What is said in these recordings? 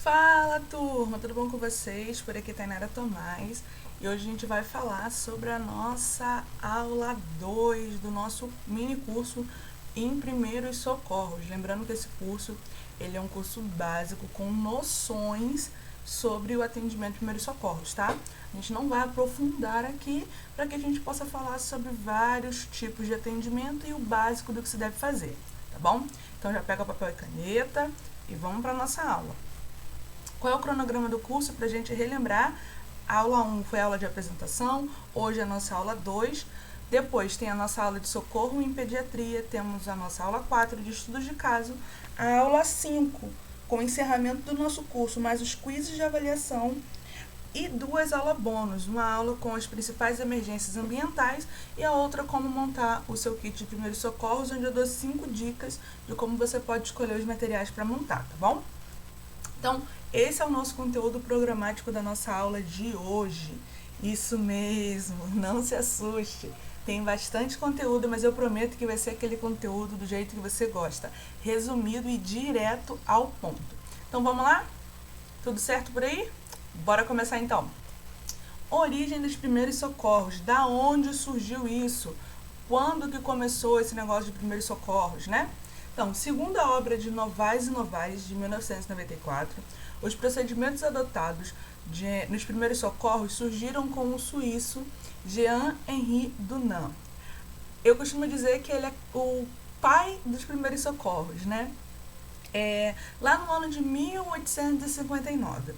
Fala, turma, tudo bom com vocês? Por aqui Tainara Tomás e hoje a gente vai falar sobre a nossa aula 2 do nosso mini curso em Primeiros Socorros. Lembrando que esse curso ele é um curso básico com noções sobre o atendimento de primeiros socorros, tá? A gente não vai aprofundar aqui para que a gente possa falar sobre vários tipos de atendimento e o básico do que se deve fazer, tá bom? Então já pega papel e caneta e vamos para a nossa aula. Qual é o cronograma do curso para a gente relembrar? A aula 1 foi a aula de apresentação, hoje é a nossa aula 2. Depois tem a nossa aula de socorro em pediatria, temos a nossa aula 4 de estudos de caso, a aula 5 com o encerramento do nosso curso, mais os quizzes de avaliação e 2 aulas bônus, uma aula com as principais emergências ambientais e a outra como montar o seu kit de primeiros socorros, onde eu dou 5 dicas de como você pode escolher os materiais para montar, tá bom? Então, esse é o nosso conteúdo programático da nossa aula de hoje. Isso mesmo, não se assuste. Tem bastante conteúdo, mas eu prometo que vai ser aquele conteúdo do jeito que você gosta. Resumido e direto ao ponto. Então, vamos lá? Tudo certo por aí? Bora começar então. Origem dos primeiros socorros. Da onde surgiu isso? Quando que começou esse negócio de primeiros socorros, né? Então, segundo a obra de Novaes e Novaes, de 1994, os procedimentos adotados nos primeiros socorros surgiram com o suíço Jean-Henri Dunant. Eu costumo dizer que ele é o pai dos primeiros socorros, né? Lá no ano de 1859.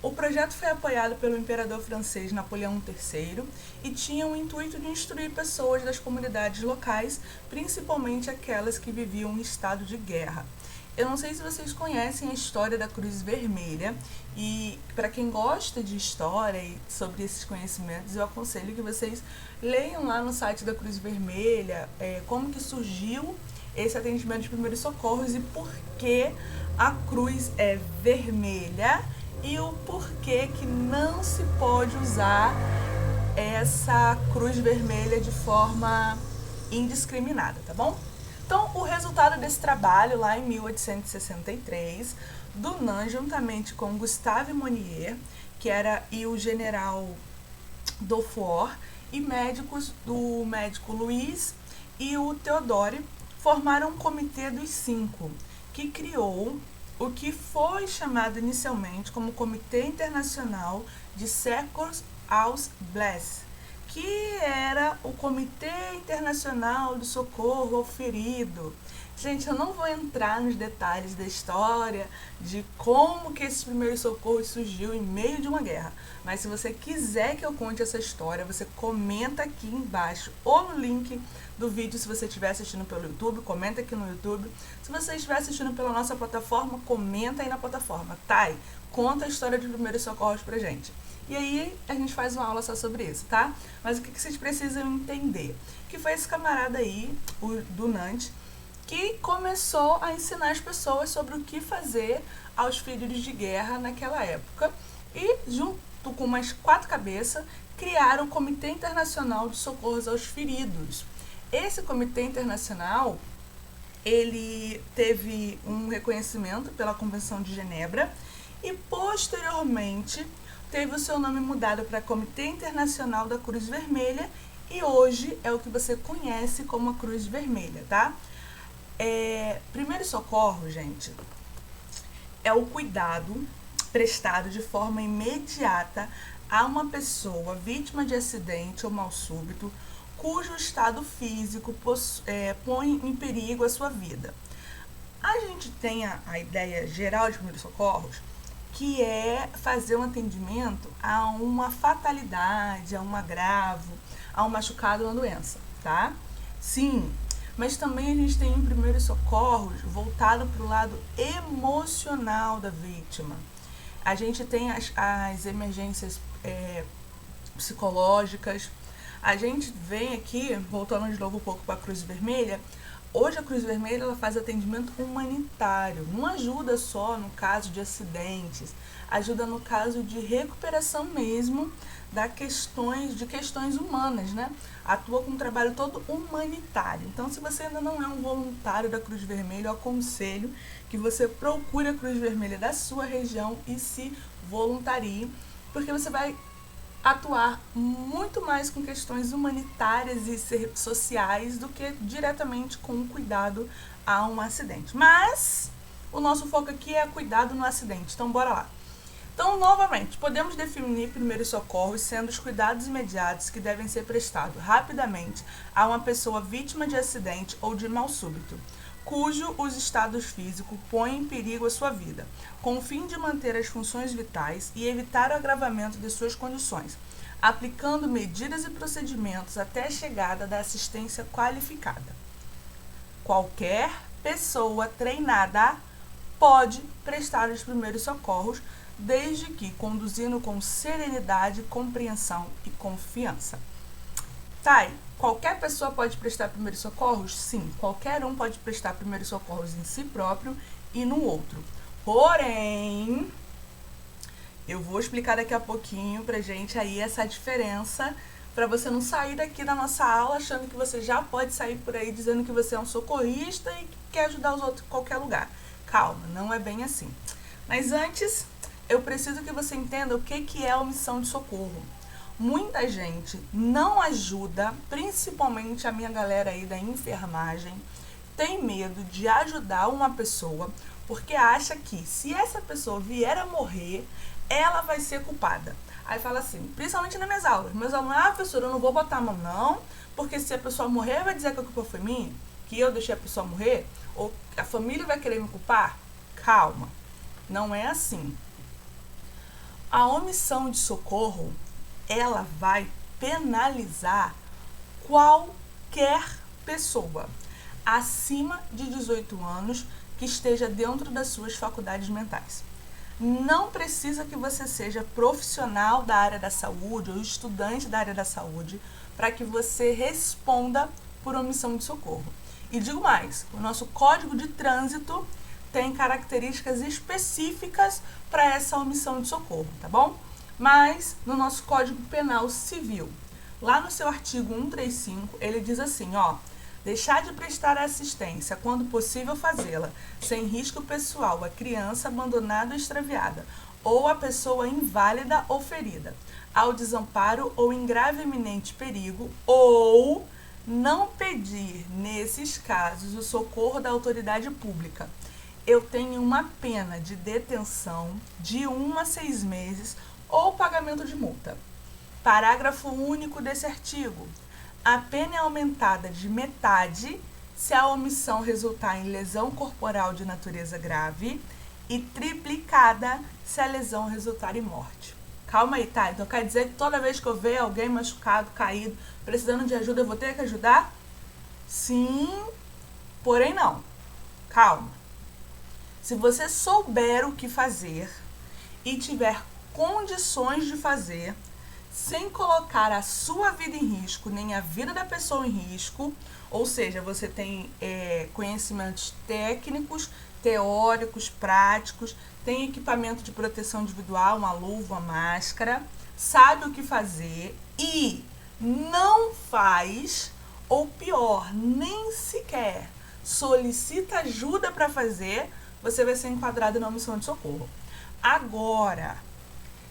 O projeto foi apoiado pelo imperador francês Napoleão III e tinha o intuito de instruir pessoas das comunidades locais, principalmente aquelas que viviam em estado de guerra. Eu não sei se vocês conhecem a história da Cruz Vermelha e para quem gosta de história e sobre esses conhecimentos, eu aconselho que vocês leiam lá no site da Cruz Vermelha como que surgiu esse atendimento de primeiros socorros e por que a cruz é vermelha e o porquê que não se pode usar essa cruz vermelha de forma indiscriminada, tá bom? Então, o resultado desse trabalho, lá em 1863, Dunant, juntamente com Gustave Monnier, e o general Dufour, e médicos do médico Louis e o Theodore, formaram um comitê dos 5, que criou o que foi chamado inicialmente como Comitê Internacional de Secours aux Blessés, que era o Comitê Internacional do Socorro ao Ferido. Gente, eu não vou entrar nos detalhes da história, de como que esses primeiros socorros surgiu em meio de uma guerra, mas se você quiser que eu conte essa história, você comenta aqui embaixo, ou no link do vídeo, se você estiver assistindo pelo YouTube, comenta aqui no YouTube. Se você estiver assistindo pela nossa plataforma, comenta aí na plataforma. Thay, conta a história de primeiros socorros pra gente. E aí a gente faz uma aula só sobre isso, tá? Mas o que vocês precisam entender? Que foi esse camarada aí, o Dunant, que começou a ensinar as pessoas sobre o que fazer aos feridos de guerra naquela época. E, junto com umas 4 cabeças, criaram o Comitê Internacional de Socorros aos Feridos. Esse Comitê Internacional, ele teve um reconhecimento pela Convenção de Genebra e, posteriormente, teve o seu nome mudado para Comitê Internacional da Cruz Vermelha e hoje é o que você conhece como a Cruz Vermelha, tá? Primeiro socorro, gente, é o cuidado prestado de forma imediata a uma pessoa vítima de acidente ou mal súbito cujo estado físico põe em perigo a sua vida. A gente tem a ideia geral de primeiros socorros, que é fazer um atendimento a uma fatalidade, a um agravo, a um machucado, uma doença, tá? Sim, mas também a gente tem um primeiros socorros voltado para o lado emocional da vítima. A gente tem as emergências psicológicas. A gente vem aqui, voltando de novo um pouco para a Cruz Vermelha, Hoje a Cruz Vermelha ela faz atendimento humanitário, não ajuda só no caso de acidentes, ajuda no caso de recuperação mesmo de questões humanas, né? Atua com um trabalho todo humanitário. Então, se você ainda não é um voluntário da Cruz Vermelha, eu aconselho que você procure a Cruz Vermelha da sua região e se voluntarie, porque você vai atuar muito mais com questões humanitárias e sociais do que diretamente com o cuidado a um acidente. Mas o nosso foco aqui é cuidado no acidente, então bora lá. Então, novamente, podemos definir primeiros socorros sendo os cuidados imediatos que devem ser prestados rapidamente a uma pessoa vítima de acidente ou de mal súbito, cujo os estados físicos põem em perigo a sua vida, com o fim de manter as funções vitais e evitar o agravamento de suas condições, aplicando medidas e procedimentos até a chegada da assistência qualificada. Qualquer pessoa treinada pode prestar os primeiros socorros, desde que conduzindo com serenidade, compreensão e confiança. Thay, qualquer pessoa pode prestar primeiros socorros? Sim, qualquer um pode prestar primeiros socorros em si próprio e no outro. Porém, eu vou explicar daqui a pouquinho pra gente aí essa diferença, para você não sair daqui da nossa aula achando que você já pode sair por aí dizendo que você é um socorrista e que quer ajudar os outros em qualquer lugar. Calma, não é bem assim. Mas antes, eu preciso que você entenda o que é a omissão de socorro. Muita gente não ajuda, principalmente a minha galera aí da enfermagem, tem medo de ajudar uma pessoa porque acha que se essa pessoa vier a morrer, ela vai ser culpada. Aí fala assim, principalmente nas minhas aulas, meus alunos, professora, eu não vou botar a mão não, porque se a pessoa morrer, vai dizer que a culpa foi minha, que eu deixei a pessoa morrer, ou a família vai querer me culpar? Calma, não é assim. A omissão de socorro, ela vai penalizar qualquer pessoa acima de 18 anos que esteja dentro das suas faculdades mentais. Não precisa que você seja profissional da área da saúde ou estudante da área da saúde para que você responda por omissão de socorro. E digo mais, o nosso Código de Trânsito tem características específicas para essa omissão de socorro, tá bom? Mas no nosso Código Penal Civil, lá no seu artigo 135, ele diz assim, deixar de prestar assistência quando possível fazê-la, sem risco pessoal, a criança abandonada ou extraviada, ou a pessoa inválida ou ferida, ao desamparo ou em grave iminente perigo, ou não pedir, nesses casos, o socorro da autoridade pública. Eu tenho uma pena de detenção de 1 a 6 meses ou pagamento de multa. Parágrafo único desse artigo. A pena é aumentada de metade se a omissão resultar em lesão corporal de natureza grave e triplicada se a lesão resultar em morte. Calma aí, tá? Então quer dizer que toda vez que eu ver alguém machucado, caído, precisando de ajuda, eu vou ter que ajudar? Sim, porém não. Calma. Se você souber o que fazer e tiver condições de fazer, sem colocar a sua vida em risco, nem a vida da pessoa em risco, ou seja, você tem conhecimentos técnicos, teóricos, práticos, tem equipamento de proteção individual, uma luva, uma máscara, sabe o que fazer e não faz, ou pior, nem sequer solicita ajuda para fazer, você vai ser enquadrado na omissão de socorro. Agora,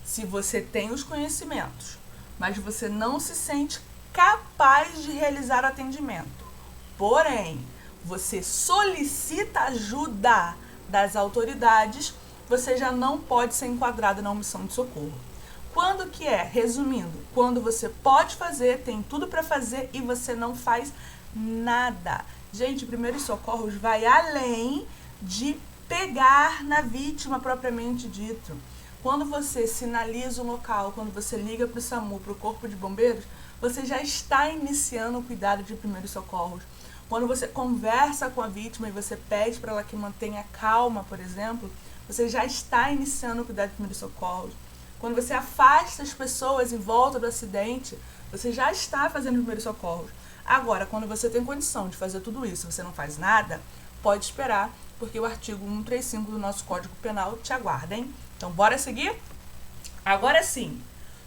se você tem os conhecimentos, mas você não se sente capaz de realizar o atendimento, porém, você solicita ajuda das autoridades, você já não pode ser enquadrado na omissão de socorro. Quando que é? Resumindo, quando você pode fazer, tem tudo para fazer e você não faz nada. Gente, primeiros socorros vai além de pegar na vítima propriamente dito. Quando você sinaliza o local, quando você liga para o SAMU, para o Corpo de Bombeiros, você já está iniciando o cuidado de primeiros socorros. Quando você conversa com a vítima e você pede para ela que mantenha calma, por exemplo, você já está iniciando o cuidado de primeiros socorros. Quando você afasta as pessoas em volta do acidente, você já está fazendo primeiros socorros. Agora, quando você tem condição de fazer tudo isso, você não faz nada, pode esperar, porque o artigo 135 do nosso Código Penal te aguarda, hein? Então, bora seguir? Agora sim,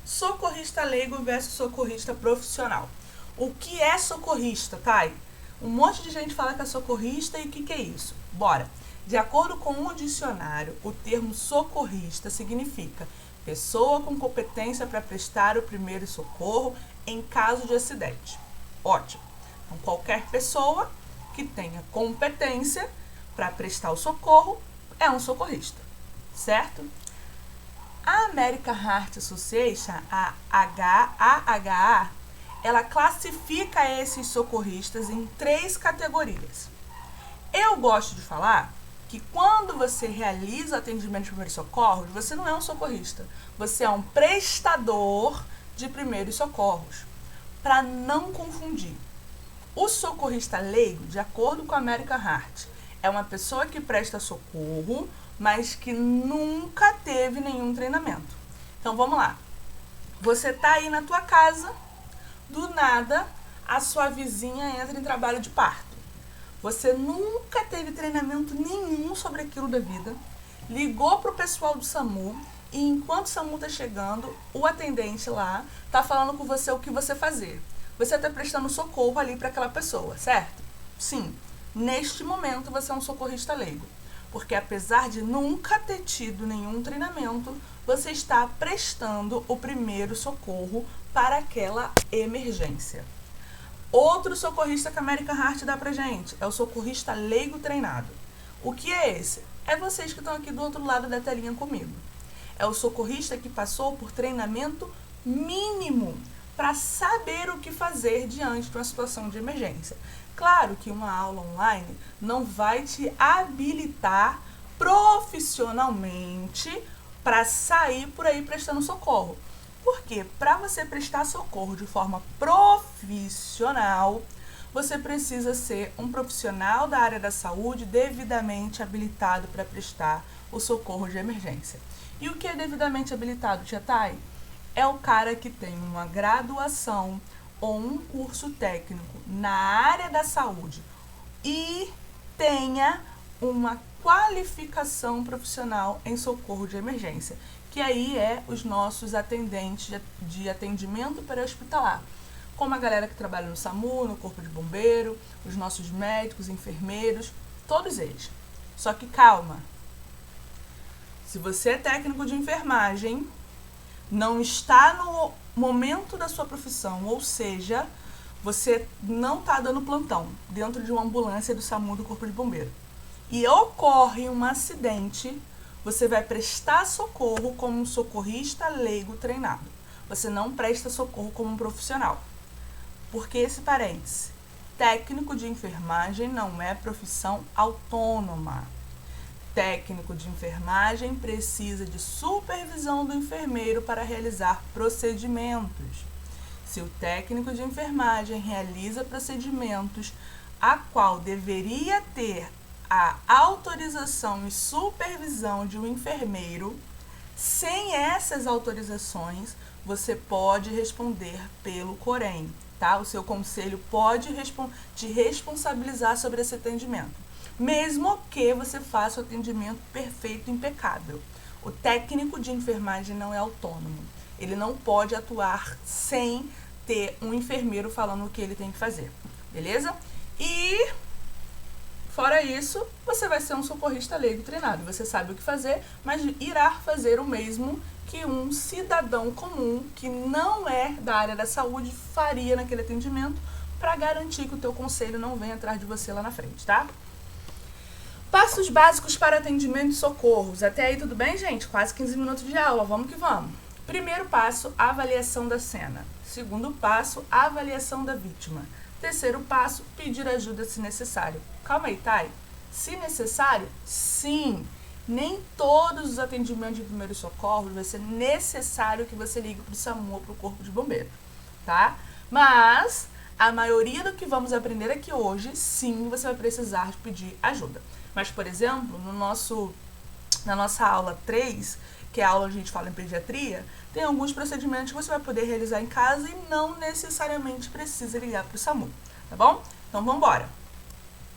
socorrista leigo versus socorrista profissional. O que é socorrista, Thay? Um monte de gente fala que é socorrista e o que é isso? Bora! De acordo com o dicionário, o termo socorrista significa pessoa com competência para prestar o primeiro socorro em caso de acidente. Ótimo! Então, qualquer pessoa que tenha competência para prestar o socorro é um socorrista, certo? A American Heart Association, a AHA, ela classifica esses socorristas em 3 categorias. Eu gosto de falar que quando você realiza atendimento de primeiros socorros, você não é um socorrista, você é um prestador de primeiros socorros, para não confundir. O socorrista leigo, de acordo com a American Heart, é uma pessoa que presta socorro, mas que nunca teve nenhum treinamento. Então, vamos lá. Você tá aí na tua casa, do nada, a sua vizinha entra em trabalho de parto. Você nunca teve treinamento nenhum sobre aquilo da vida, ligou pro pessoal do SAMU e enquanto o SAMU tá chegando, o atendente lá tá falando com você o que você fazer. Você tá prestando socorro ali para aquela pessoa, certo? Sim, neste momento você é um socorrista leigo, porque apesar de nunca ter tido nenhum treinamento, você está prestando o primeiro socorro para aquela emergência. Outro socorrista que a American Heart dá pra gente é o socorrista leigo treinado. O que é esse? É vocês que estão aqui do outro lado da telinha comigo. É o socorrista que passou por treinamento mínimo para saber o que fazer diante de uma situação de emergência. Claro que uma aula online não vai te habilitar profissionalmente para sair por aí prestando socorro. Porque para você prestar socorro de forma profissional, você precisa ser um profissional da área da saúde devidamente habilitado para prestar o socorro de emergência. E o que é devidamente habilitado, Tia Thay? É o cara que tem uma graduação ou um curso técnico na área da saúde e tenha uma qualificação profissional em socorro de emergência, que aí é os nossos atendentes de atendimento pré-hospitalar, como a galera que trabalha no SAMU, no Corpo de Bombeiro, os nossos médicos, enfermeiros, todos eles. Só que calma, se você é técnico de enfermagem, não está no momento da sua profissão, ou seja, você não está dando plantão dentro de uma ambulância do SAMU, do Corpo de Bombeiro, e ocorre um acidente, você vai prestar socorro como um socorrista leigo treinado. Você não presta socorro como um profissional. Por que esse parêntese? Técnico de enfermagem não é profissão autônoma. Técnico de enfermagem precisa de supervisão do enfermeiro para realizar procedimentos. Se o técnico de enfermagem realiza procedimentos a qual deveria ter a autorização e supervisão de um enfermeiro, sem essas autorizações, você pode responder pelo COREM, tá? O seu conselho pode te responsabilizar sobre esse atendimento, mesmo que você faça o atendimento perfeito e impecável. O técnico de enfermagem não é autônomo. Ele não pode atuar sem ter um enfermeiro falando o que ele tem que fazer, beleza? E fora isso, você vai ser um socorrista leigo treinado. Você sabe o que fazer, mas irá fazer o mesmo que um cidadão comum que não é da área da saúde faria naquele atendimento para garantir que o teu conselho não venha atrás de você lá na frente, tá? Passos básicos para atendimento e socorros. Até aí tudo bem, gente? Quase 15 minutos de aula, vamos que vamos. Primeiro passo, avaliação da cena. Segundo passo, avaliação da vítima. Terceiro passo, pedir ajuda se necessário. Calma aí, Thay. Se necessário, sim. Nem todos os atendimentos de primeiros socorros vai ser necessário que você ligue para o SAMU ou para o Corpo de Bombeiro, tá? Mas a maioria do que vamos aprender aqui hoje, sim, você vai precisar de pedir ajuda. Mas, por exemplo, na nossa aula 3, que é a aula onde a gente fala em pediatria, tem alguns procedimentos que você vai poder realizar em casa e não necessariamente precisa ligar para o SAMU. tá bom? Então vamos embora.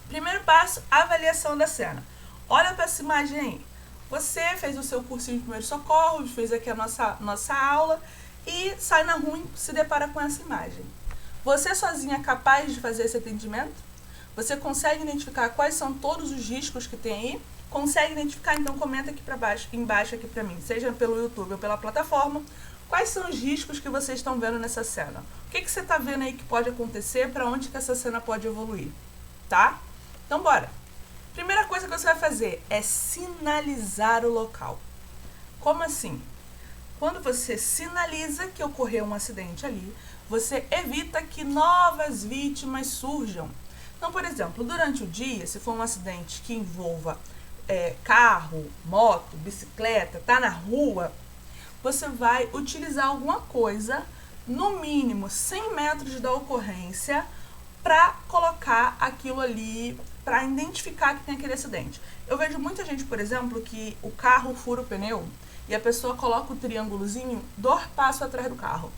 Primeiro passo, avaliação da cena. Olha para essa imagem aí. Você fez o seu cursinho de primeiros socorros, fez aqui a nossa aula e sai na rua e se depara com essa imagem. Você sozinha é capaz de fazer esse atendimento? Você consegue identificar quais são todos os riscos que tem aí? Consegue identificar? Então comenta aqui embaixo aqui para mim, seja pelo YouTube ou pela plataforma, quais são os riscos que vocês estão vendo nessa cena? O que você está vendo aí que pode acontecer? Para onde que essa cena pode evoluir? Tá? Então bora! Primeira coisa que você vai fazer é sinalizar o local. Como assim? Quando você sinaliza que ocorreu um acidente ali, você evita que novas vítimas surjam. Então, por exemplo, durante o dia, se for um acidente que envolva carro, moto, bicicleta, tá na rua, você vai utilizar alguma coisa, no mínimo 100 metros da ocorrência, para colocar aquilo ali, para identificar que tem aquele acidente. Eu vejo muita gente, por exemplo, que o carro fura o pneu e a pessoa coloca o triângulozinho 2 passos atrás do carro.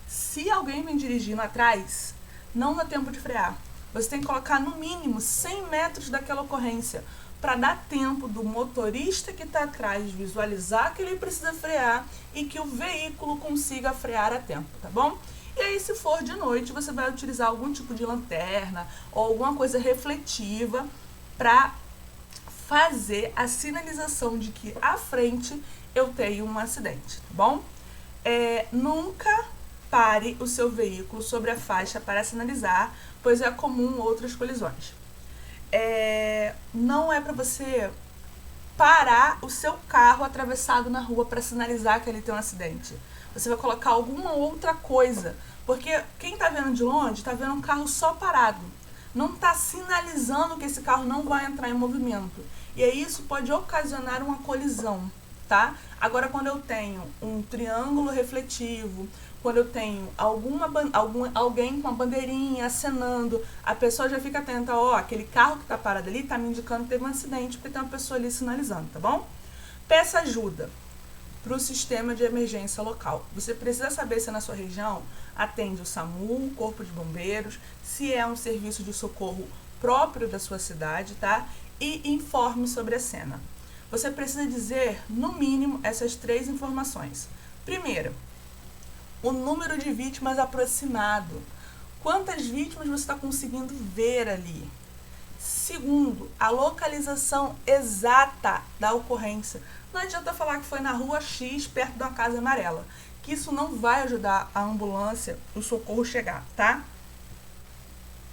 Se alguém vem dirigindo atrás, não dá tempo de frear. Você tem que colocar no mínimo 100 metros daquela ocorrência, para dar tempo do motorista que está atrás visualizar que ele precisa frear e que o veículo consiga frear a tempo, tá bom? E aí, se for de noite, você vai utilizar algum tipo de lanterna ou alguma coisa refletiva para fazer a sinalização de que à frente eu tenho um acidente, tá bom? Nunca pare o seu veículo sobre a faixa para sinalizar, pois é comum outras colisões. Não é para você parar o seu carro atravessado na rua para sinalizar que ele tem um acidente. Você vai colocar alguma outra coisa, porque quem está vendo de longe está vendo um carro só parado. Não está sinalizando que esse carro não vai entrar em movimento. E aí isso pode ocasionar uma colisão, tá? Agora, quando eu tenho um triângulo refletivo, quando eu tenho alguém com a bandeirinha acenando, a pessoa já fica atenta, aquele carro que está parado ali está me indicando que teve um acidente, porque tem uma pessoa ali sinalizando, tá bom? Peça ajuda para o sistema de emergência local. Você precisa saber se na sua região atende o SAMU, o Corpo de Bombeiros, se é um serviço de socorro próprio da sua cidade, tá? E informe sobre a cena. Você precisa dizer, no mínimo, essas 3 informações. Primeiro, o número de vítimas aproximado. Quantas vítimas você está conseguindo ver ali? Segundo, a localização exata da ocorrência. Não adianta falar que foi na rua X, perto de uma casa amarela, que isso não vai ajudar a ambulância, o socorro chegar, tá?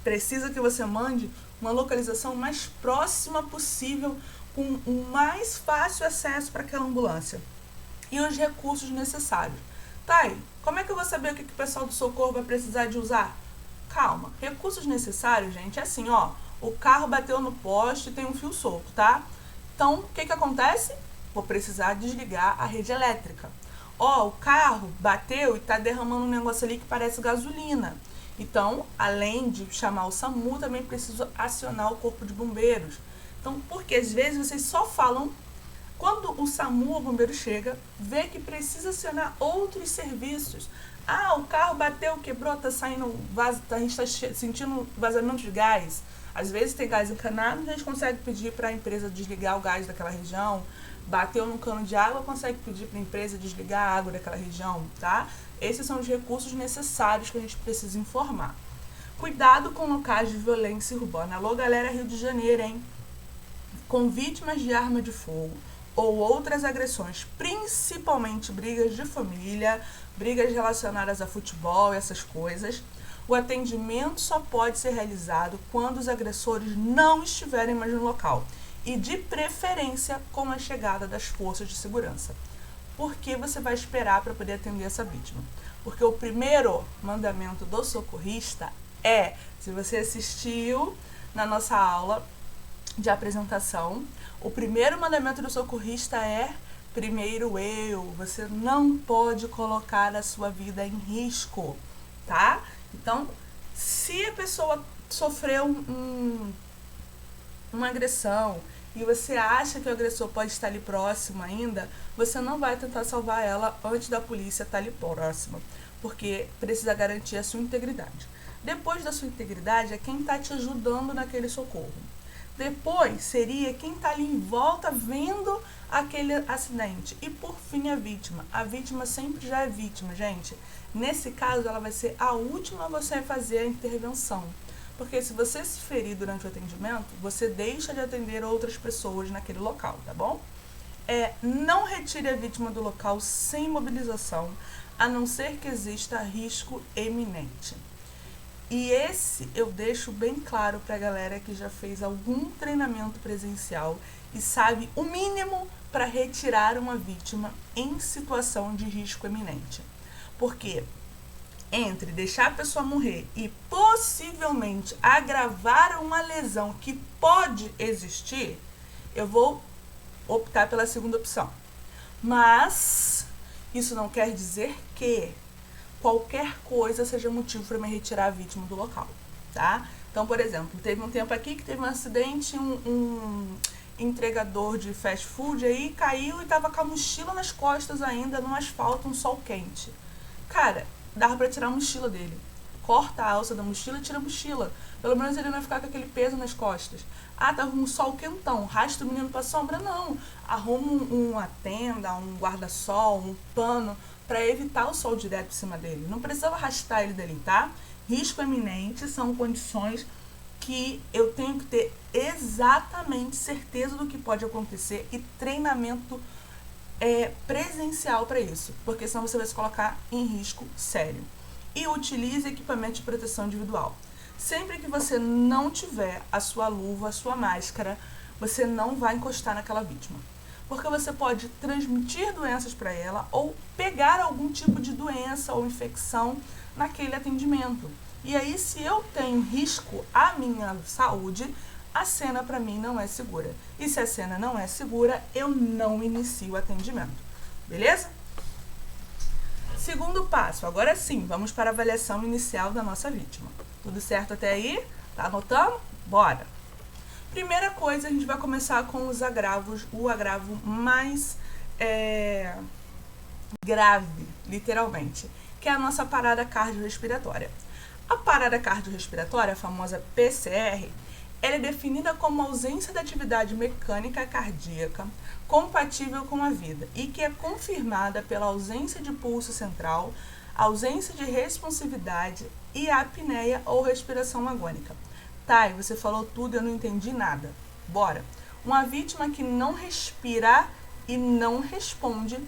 Precisa que você mande uma localização mais próxima possível, com o mais fácil acesso para aquela ambulância. E os recursos necessários. Tá, como é que eu vou saber o que o pessoal do socorro vai precisar de usar? Calma, recursos necessários, gente, é assim, o carro bateu no poste e tem um fio solto, tá? Então, o que acontece? Vou precisar desligar a rede elétrica. O carro bateu e tá derramando um negócio ali que parece gasolina. Então, além de chamar o SAMU, também preciso acionar o Corpo de Bombeiros. Então, porque às vezes vocês só falam quando o SAMU ou o bombeiro chega, vê que precisa acionar outros serviços. O carro bateu, quebrou, a gente está sentindo vazamento de gás. Às vezes tem gás encanado, a gente consegue pedir para a empresa desligar o gás daquela região. Bateu no cano de água, consegue pedir para a empresa desligar a água daquela região, tá? Esses são os recursos necessários que a gente precisa informar. Cuidado com locais de violência urbana. Alô, galera, Rio de Janeiro, hein? Com vítimas de arma de fogo ou outras agressões, principalmente brigas de família, brigas relacionadas a futebol, essas coisas, o atendimento só pode ser realizado quando os agressores não estiverem mais no local e, de preferência, com a chegada das forças de segurança. Por que você vai esperar para poder atender essa vítima? Porque o primeiro mandamento do socorrista se você assistiu na nossa aula de apresentação, o primeiro mandamento do socorrista é primeiro eu. Você não pode colocar a sua vida em risco, tá? Então, se a pessoa sofreu uma agressão e você acha que o agressor pode estar ali próximo ainda, você não vai tentar salvar ela antes da polícia estar ali próxima, porque precisa garantir a sua integridade. Depois da sua integridade é quem está te ajudando naquele socorro. Depois seria quem está ali em volta vendo aquele acidente. E por fim a vítima. A vítima sempre já é vítima, gente. Nesse caso ela vai ser a última a você fazer a intervenção. Porque se você se ferir durante o atendimento, você deixa de atender outras pessoas naquele local, tá bom? Não retire a vítima do local sem mobilização, a não ser que exista risco eminente. E esse eu deixo bem claro para a galera que já fez algum treinamento presencial e sabe o mínimo para retirar uma vítima em situação de risco eminente. Porque entre deixar a pessoa morrer e possivelmente agravar uma lesão que pode existir, eu vou optar pela segunda opção. Mas isso não quer dizer que qualquer coisa seja motivo para me retirar a vítima do local, tá? Então, por exemplo, teve um tempo aqui que teve um acidente, um entregador de fast food aí caiu e tava com a mochila nas costas ainda no asfalto, um sol quente. Cara, dava pra tirar a mochila dele. Corta a alça da mochila e tira a mochila. Pelo menos ele não vai ficar com aquele peso nas costas. Ah, tava um sol quentão, arrasta o menino pra sombra? Não. Arruma uma tenda, um guarda-sol, um pano, para evitar o sol direto por cima dele. Não precisava arrastar ele dali, tá? Risco eminente são condições que eu tenho que ter exatamente certeza do que pode acontecer e treinamento presencial para isso, porque senão você vai se colocar em risco sério. E utilize equipamento de proteção individual. Sempre que você não tiver a sua luva, a sua máscara, você não vai encostar naquela vítima. Porque você pode transmitir doenças para ela ou pegar algum tipo de doença ou infecção naquele atendimento. E aí, se eu tenho risco à minha saúde, a cena para mim não é segura. E se a cena não é segura, eu não inicio o atendimento. Beleza? Segundo passo, agora sim, vamos para a avaliação inicial da nossa vítima. Tudo certo até aí? Tá anotando? Bora! Primeira coisa, a gente vai começar com os agravos, o agravo mais grave, literalmente, que é a nossa parada cardiorrespiratória. A parada cardiorrespiratória, a famosa PCR, ela é definida como ausência da atividade mecânica cardíaca compatível com a vida e que é confirmada pela ausência de pulso central, ausência de responsividade e apneia ou respiração agônica. Tá, você falou tudo, eu não entendi nada. Bora. Uma vítima que não respira e não responde,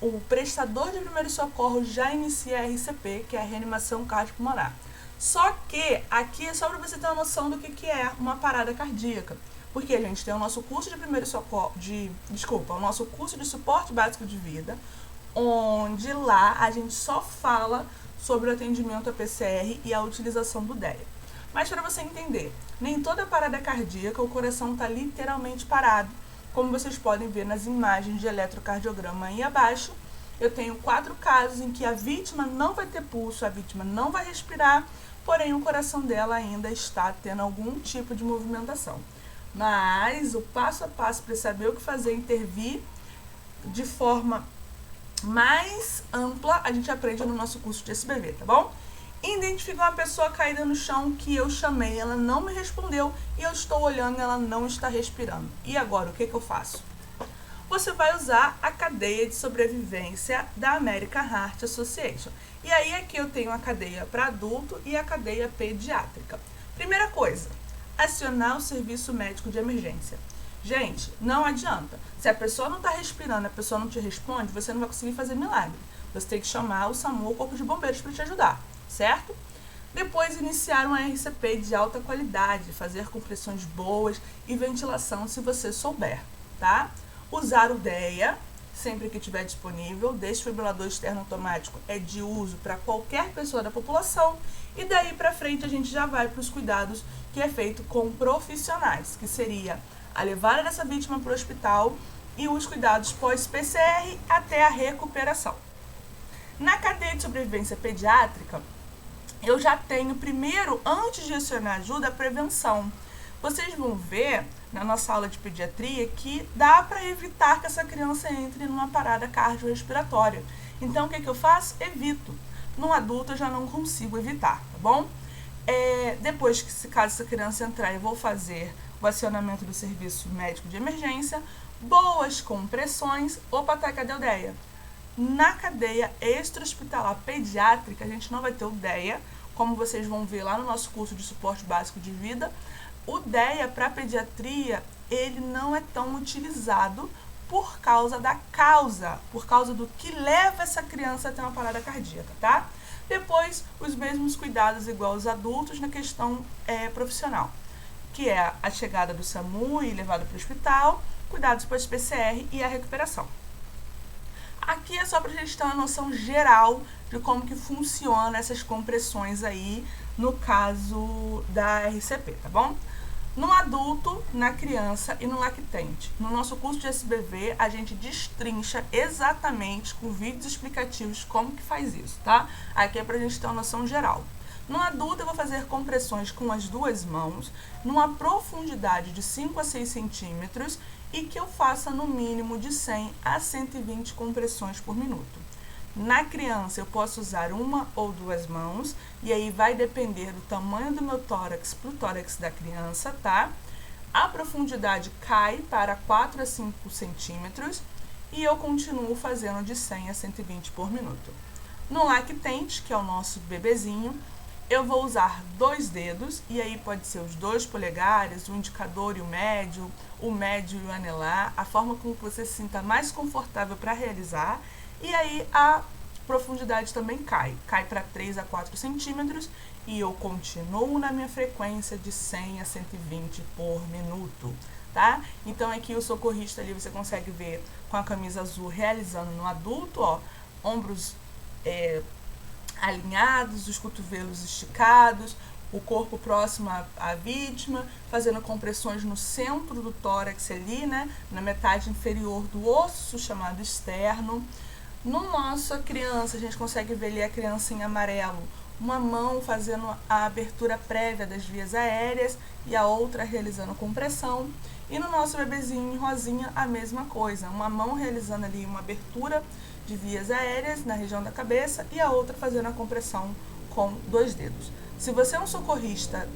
o prestador de primeiro socorro já inicia a RCP, que é a reanimação cardiopulmonar. Só que aqui é só para você ter uma noção do que é uma parada cardíaca. Porque a gente tem o nosso curso de primeiro socorro, o nosso curso de suporte básico de vida, onde lá a gente só fala sobre o atendimento a PCR e a utilização do DEA. Mas para você entender, nem toda parada cardíaca o coração está literalmente parado. Como vocês podem ver nas imagens de eletrocardiograma aí abaixo, eu tenho 4 casos em que a vítima não vai ter pulso, a vítima não vai respirar, porém o coração dela ainda está tendo algum tipo de movimentação. Mas o passo a passo para saber o que fazer, intervir de forma mais ampla, a gente aprende no nosso curso de SBV, tá bom? Identificar uma pessoa caída no chão que eu chamei, ela não me respondeu e eu estou olhando e ela não está respirando. E agora, o que eu faço? Você vai usar a cadeia de sobrevivência da American Heart Association. E aí aqui eu tenho a cadeia para adulto e a cadeia pediátrica. Primeira coisa, acionar o serviço médico de emergência. Gente, não adianta. Se a pessoa não está respirando, a pessoa não te responde, você não vai conseguir fazer milagre. Você tem que chamar o SAMU ou o Corpo de Bombeiros para te ajudar, certo? Depois, iniciar uma RCP de alta qualidade, fazer compressões boas e ventilação se você souber, tá? Usar o DEA, sempre que estiver disponível. Desfibrilador externo automático é de uso para qualquer pessoa da população. E daí para frente a gente já vai para os cuidados que é feito com profissionais, que seria a levada dessa vítima para o hospital e os cuidados pós-PCR até a recuperação. Na cadeia de sobrevivência pediátrica, eu já tenho primeiro, antes de acionar ajuda, a prevenção. Vocês vão ver na nossa aula de pediatria que dá para evitar que essa criança entre numa parada cardiorrespiratória. Então, o que eu faço? Evito. No adulto, eu já não consigo evitar, tá bom? Depois que, caso essa criança entrar, eu vou fazer o acionamento do serviço médico de emergência, boas compressões. Opa, tá, cadê o DEA? Na cadeia extra-hospitalar pediátrica, a gente não vai ter o DEA, como vocês vão ver lá no nosso curso de suporte básico de vida. O DEA para pediatria, ele não é tão utilizado por causa do que leva essa criança a ter uma parada cardíaca, tá? Depois, os mesmos cuidados igual aos adultos na questão profissional, que é a chegada do SAMU e levado para o hospital, cuidados pós-PCR e a recuperação. Aqui é só para a gente ter uma noção geral de como que funciona essas compressões aí, no caso da RCP, tá bom? No adulto, na criança e no lactente. No nosso curso de SBV, a gente destrincha exatamente com vídeos explicativos como que faz isso, tá? Aqui é pra gente ter uma noção geral. No adulto, eu vou fazer compressões com as duas mãos, numa profundidade de 5 a 6 centímetros e que eu faça no mínimo de 100 a 120 compressões por minuto. Na criança, eu posso usar uma ou duas mãos, e aí vai depender do tamanho do meu tórax para o tórax da criança, tá? A profundidade cai para 4 a 5 centímetros e eu continuo fazendo de 100 a 120 por minuto. No lactente, que é o nosso bebezinho, eu vou usar 2 dedos, e aí pode ser os 2 polegares, o indicador e o médio e o anelar, a forma como você se sinta mais confortável para realizar. E aí a profundidade também cai para 3 a 4 centímetros e eu continuo na minha frequência de 100 a 120 por minuto, tá? Então aqui o socorrista ali você consegue ver com a camisa azul realizando no adulto, ó, ombros alinhados, os cotovelos esticados, o corpo próximo à vítima, fazendo compressões no centro do tórax ali, né, na metade inferior do osso chamado externo. No nosso criança, a gente consegue ver ali a criança em amarelo, uma mão fazendo a abertura prévia das vias aéreas e a outra realizando compressão. E no nosso bebezinho em rosinha, a mesma coisa, uma mão realizando ali uma abertura de vias aéreas na região da cabeça e a outra fazendo a compressão com 2 dedos. Se você é um socorrista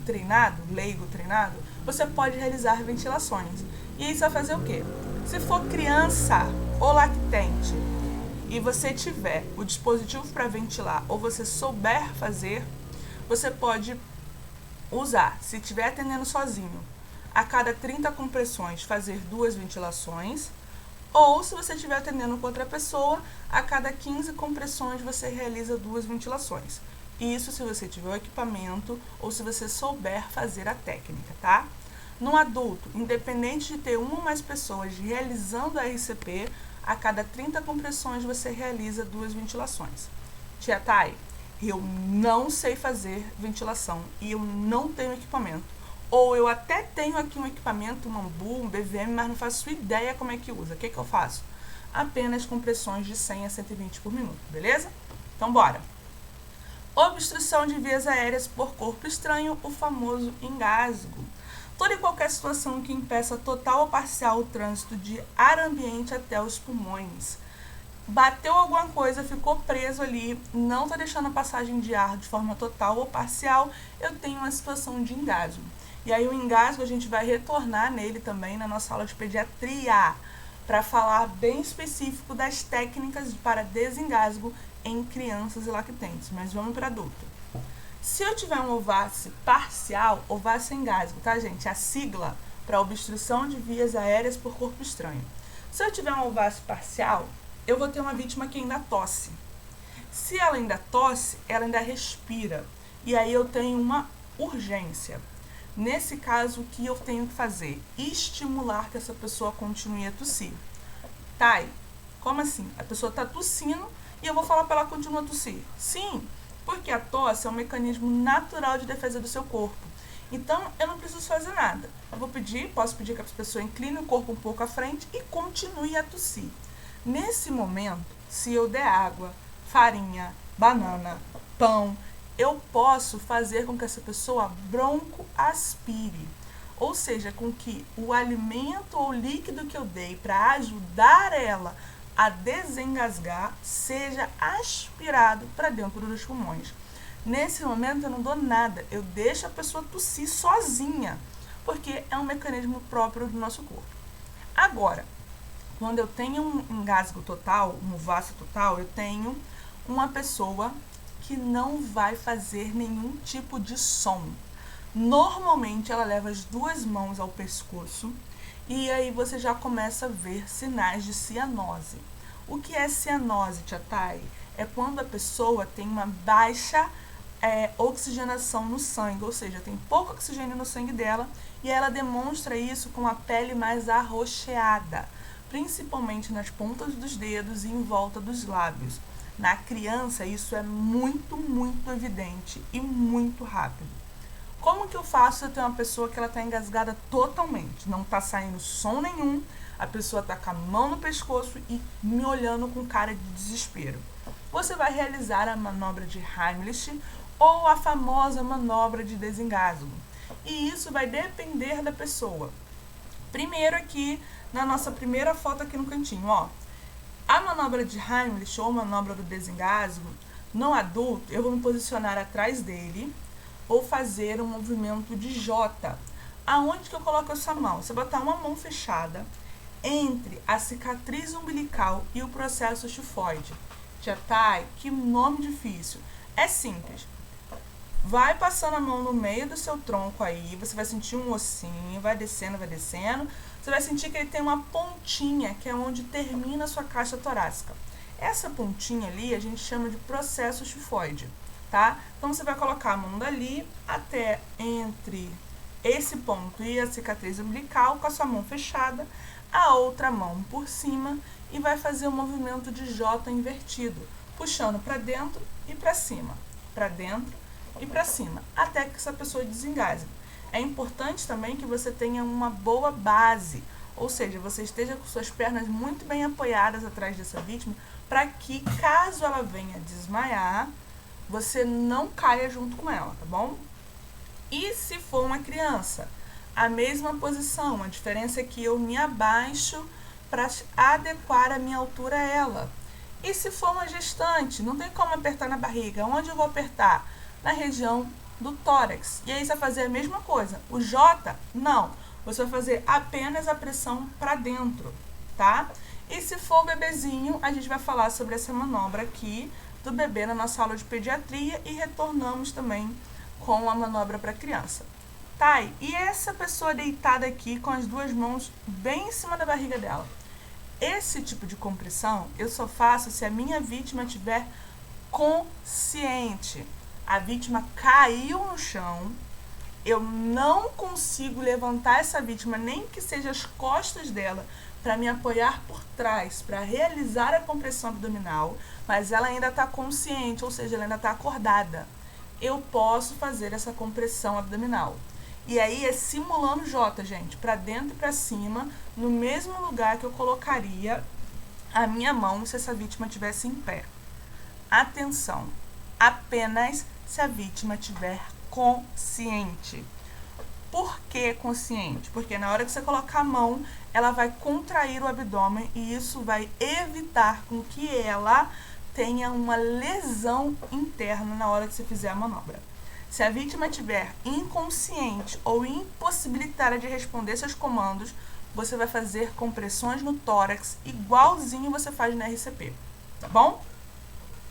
treinado, leigo treinado, você pode realizar ventilações. E aí você vai fazer o quê? Se for criança ou lactente, e você tiver o dispositivo para ventilar ou você souber fazer, você pode usar, se estiver atendendo sozinho, a cada 30 compressões fazer 2 ventilações, ou se você estiver atendendo com outra pessoa, a cada 15 compressões você realiza 2 ventilações. Isso se você tiver o equipamento ou se você souber fazer a técnica, tá? No adulto, independente de ter uma ou mais pessoas realizando a RCP, a cada 30 compressões você realiza 2 ventilações. Tia Thay, eu não sei fazer ventilação e eu não tenho equipamento. Ou eu até tenho aqui um equipamento, um AMBU, um BVM, mas não faço ideia como é que usa. O que eu faço? Apenas compressões de 100 a 120 por minuto, beleza? Então, bora! Obstrução de vias aéreas por corpo estranho, o famoso engasgo. Toda e qualquer situação que impeça total ou parcial o trânsito de ar ambiente até os pulmões. Bateu alguma coisa, ficou preso ali, não está deixando a passagem de ar de forma total ou parcial, eu tenho uma situação de engasgo. E aí o engasgo a gente vai retornar nele também na nossa aula de pediatria, para falar bem específico das técnicas para desengasgo em crianças e lactentes. Mas vamos para adulto. Se eu tiver um OVAS parcial, OVAS engasgo, tá, gente? A sigla para obstrução de vias aéreas por corpo estranho. Se eu tiver um OVAS parcial, eu vou ter uma vítima que ainda tosse. Se ela ainda tosse, ela ainda respira. E aí eu tenho uma urgência. Nesse caso, o que eu tenho que fazer? Estimular que essa pessoa continue a tossir. Thay, como assim? A pessoa está tossindo e eu vou falar para ela continuar a tossir? Sim, porque a tosse é um mecanismo natural de defesa do seu corpo. Então, eu não preciso fazer nada. Eu posso pedir que a pessoa incline o corpo um pouco à frente e continue a tossir. Nesse momento, se eu der água, farinha, banana, pão, eu posso fazer com que essa pessoa broncoaspire. Ou seja, com que o alimento ou líquido que eu dei para ajudar ela a desengasgar seja aspirado para dentro dos pulmões. Nesse momento eu não dou nada, eu deixo a pessoa tossir sozinha, porque é um mecanismo próprio do nosso corpo. Agora, quando eu tenho um engasgo total, um vaso total, eu tenho uma pessoa que não vai fazer nenhum tipo de som. Normalmente ela leva as duas mãos ao pescoço e aí você já começa a ver sinais de cianose. O que é cianose, Tia Thay? É quando a pessoa tem uma baixa oxigenação no sangue, ou seja, tem pouco oxigênio no sangue dela e ela demonstra isso com a pele mais arroxeada, principalmente nas pontas dos dedos e em volta dos lábios. Na criança, isso é muito, muito evidente e muito rápido. Como que eu faço se eu tenho uma pessoa que ela está engasgada totalmente? Não está saindo som nenhum, a pessoa está com a mão no pescoço e me olhando com cara de desespero. Você vai realizar a manobra de Heimlich ou a famosa manobra de desengasgo. E isso vai depender da pessoa. Primeiro aqui, na nossa primeira foto aqui no cantinho, ó. A manobra de Heimlich ou manobra do desengasgo, no adulto, eu vou me posicionar atrás dele ou fazer um movimento de J. Aonde que eu coloco essa mão? Você botar uma mão fechada entre a cicatriz umbilical e o processo xifoide. Tia Thay, que nome difícil. É simples. Vai passando a mão no meio do seu tronco aí, você vai sentir um ossinho, vai descendo, vai descendo. Você vai sentir que ele tem uma pontinha, que é onde termina a sua caixa torácica. Essa pontinha ali a gente chama de processo xifoide, tá? Então você vai colocar a mão dali até entre esse ponto e a cicatriz umbilical com a sua mão fechada, a outra mão por cima e vai fazer um movimento de J invertido, puxando para dentro e para cima, para dentro e para cima, até que essa pessoa desengasgue. É importante também que você tenha uma boa base, ou seja, você esteja com suas pernas muito bem apoiadas atrás dessa vítima, para que, caso ela venha desmaiar, você não caia junto com ela, tá bom? E se for uma criança, a mesma posição, a diferença é que eu me abaixo para adequar a minha altura a ela. E se for uma gestante, não tem como apertar na barriga, onde eu vou apertar? Na região do tórax. E aí você vai fazer a mesma coisa. O J, não. Você vai fazer apenas a pressão para dentro, tá? E se for bebezinho, a gente vai falar sobre essa manobra aqui do bebê na nossa aula de pediatria e retornamos também com a manobra para criança. Tá, e essa pessoa deitada aqui com as duas mãos bem em cima da barriga dela? Esse tipo de compressão eu só faço se a minha vítima estiver consciente. A vítima caiu no chão, eu não consigo levantar essa vítima, nem que seja as costas dela, para me apoiar por trás, para realizar a compressão abdominal, mas ela ainda está consciente, ou seja, ela ainda está acordada. Eu posso fazer essa compressão abdominal. E aí é simulando J, gente, para dentro e para cima, no mesmo lugar que eu colocaria a minha mão se essa vítima estivesse em pé. Atenção, apenas se a vítima estiver consciente. Por que consciente? Porque na hora que você colocar a mão, ela vai contrair o abdômen e isso vai evitar com que ela tenha uma lesão interna na hora que você fizer a manobra. Se a vítima estiver inconsciente ou impossibilitada de responder seus comandos, você vai fazer compressões no tórax igualzinho você faz na RCP, tá bom?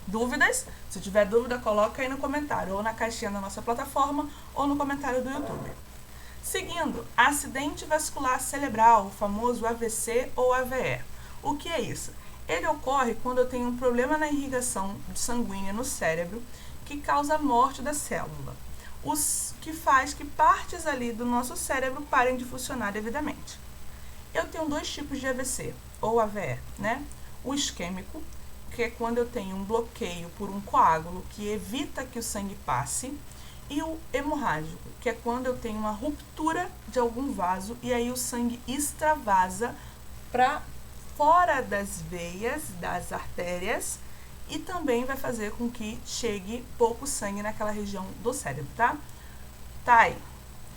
Dúvidas? Se tiver dúvida, coloca aí no comentário, ou na caixinha da nossa plataforma, ou no comentário do YouTube. Seguindo, acidente vascular cerebral, o famoso AVC ou AVE. O que é isso? Ele ocorre quando eu tenho um problema na irrigação sanguínea no cérebro que causa a morte da célula, que faz que partes ali do nosso cérebro parem de funcionar devidamente. Eu tenho dois tipos de AVC, ou AVE, né? O isquêmico, que é quando eu tenho um bloqueio por um coágulo que evita que o sangue passe, e o hemorrágico, que é quando eu tenho uma ruptura de algum vaso e aí o sangue extravasa para fora das veias, das artérias, e também vai fazer com que chegue pouco sangue naquela região do cérebro, tá? Thay,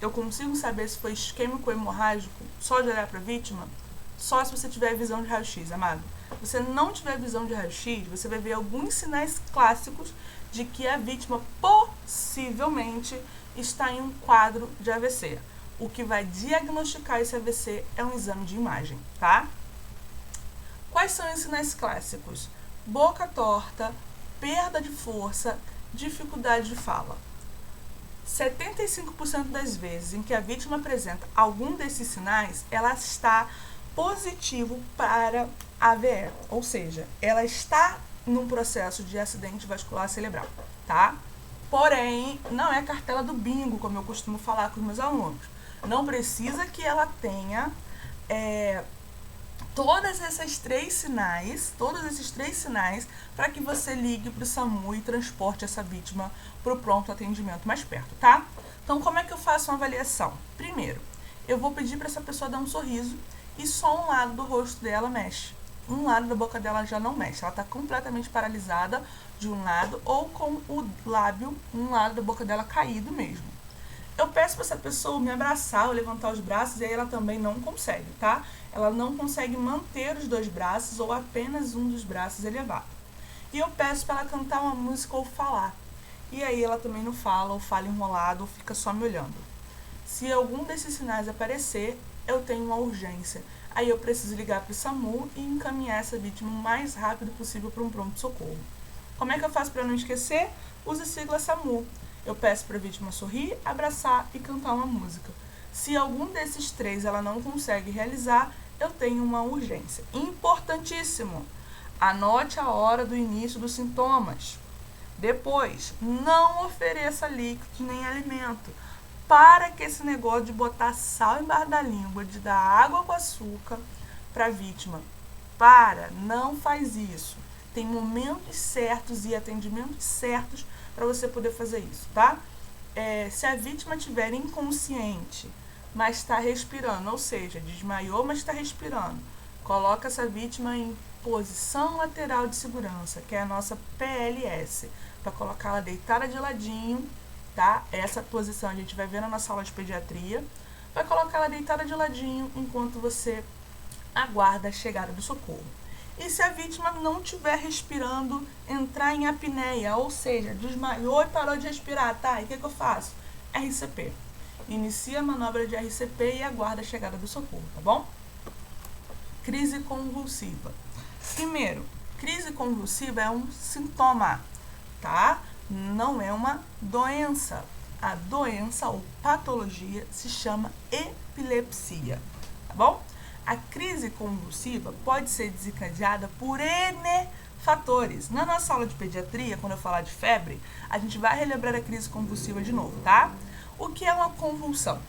eu consigo saber se foi isquêmico ou hemorrágico só de olhar para a vítima? Só se você tiver visão de raio-x, amado. Se você não tiver visão de raio-x, você vai ver alguns sinais clássicos de que a vítima possivelmente está em um quadro de AVC. O que vai diagnosticar esse AVC é um exame de imagem, tá? Quais são os sinais clássicos? Boca torta, perda de força, dificuldade de fala. 75% das vezes em que a vítima apresenta algum desses sinais, ela está positivo para AVE, ou seja, ela está num processo de acidente vascular cerebral, tá? Porém, não é cartela do bingo, como eu costumo falar com os meus alunos. Não precisa que ela tenha todos esses três sinais, para que você ligue para o SAMU e transporte essa vítima para o pronto atendimento mais perto, tá? Então, como é que eu faço uma avaliação? Primeiro, eu vou pedir para essa pessoa dar um sorriso e só um lado do rosto dela mexe. Um lado da boca dela já não mexe, ela está completamente paralisada de um lado ou com o lábio, um lado da boca dela caído mesmo. Eu peço para essa pessoa me abraçar ou levantar os braços e aí ela também não consegue, tá? Ela não consegue manter os dois braços ou apenas um dos braços elevado. E eu peço para ela cantar uma música ou falar. E aí ela também não fala, ou fala enrolado, ou fica só me olhando. Se algum desses sinais aparecer, eu tenho uma urgência. Aí eu preciso ligar para o SAMU e encaminhar essa vítima o mais rápido possível para um pronto-socorro. Como é que eu faço para não esquecer? Use a sigla SAMU. Eu peço para a vítima sorrir, abraçar e cantar uma música. Se algum desses três ela não consegue realizar, eu tenho uma urgência. Importantíssimo! Anote a hora do início dos sintomas. Depois, não ofereça líquidos nem alimento. Para que esse negócio de botar sal embaixo da língua, de dar água com açúcar para a vítima. Não faz isso. Tem momentos certos e atendimentos certos para você poder fazer isso, tá? Se a vítima estiver inconsciente, mas está respirando, ou seja, desmaiou, mas está respirando, coloca essa vítima em posição lateral de segurança, que é a nossa PLS, para colocar ela deitada de ladinho, tá? Essa posição a gente vai ver na nossa aula de pediatria. Vai colocar ela deitada de ladinho enquanto você aguarda a chegada do socorro. E se a vítima não estiver respirando, entrar em apneia, ou seja, desmaiou e parou de respirar, tá? E o que eu faço? RCP. Inicia a manobra de RCP e aguarda a chegada do socorro, tá bom? Crise convulsiva. Primeiro, crise convulsiva é um sintoma, tá? Não é uma doença. A doença ou patologia se chama epilepsia, tá bom? A crise convulsiva pode ser desencadeada por N fatores. Na nossa aula de pediatria, quando eu falar de febre, a gente vai relembrar a crise convulsiva de novo, tá? O que é uma convulsão?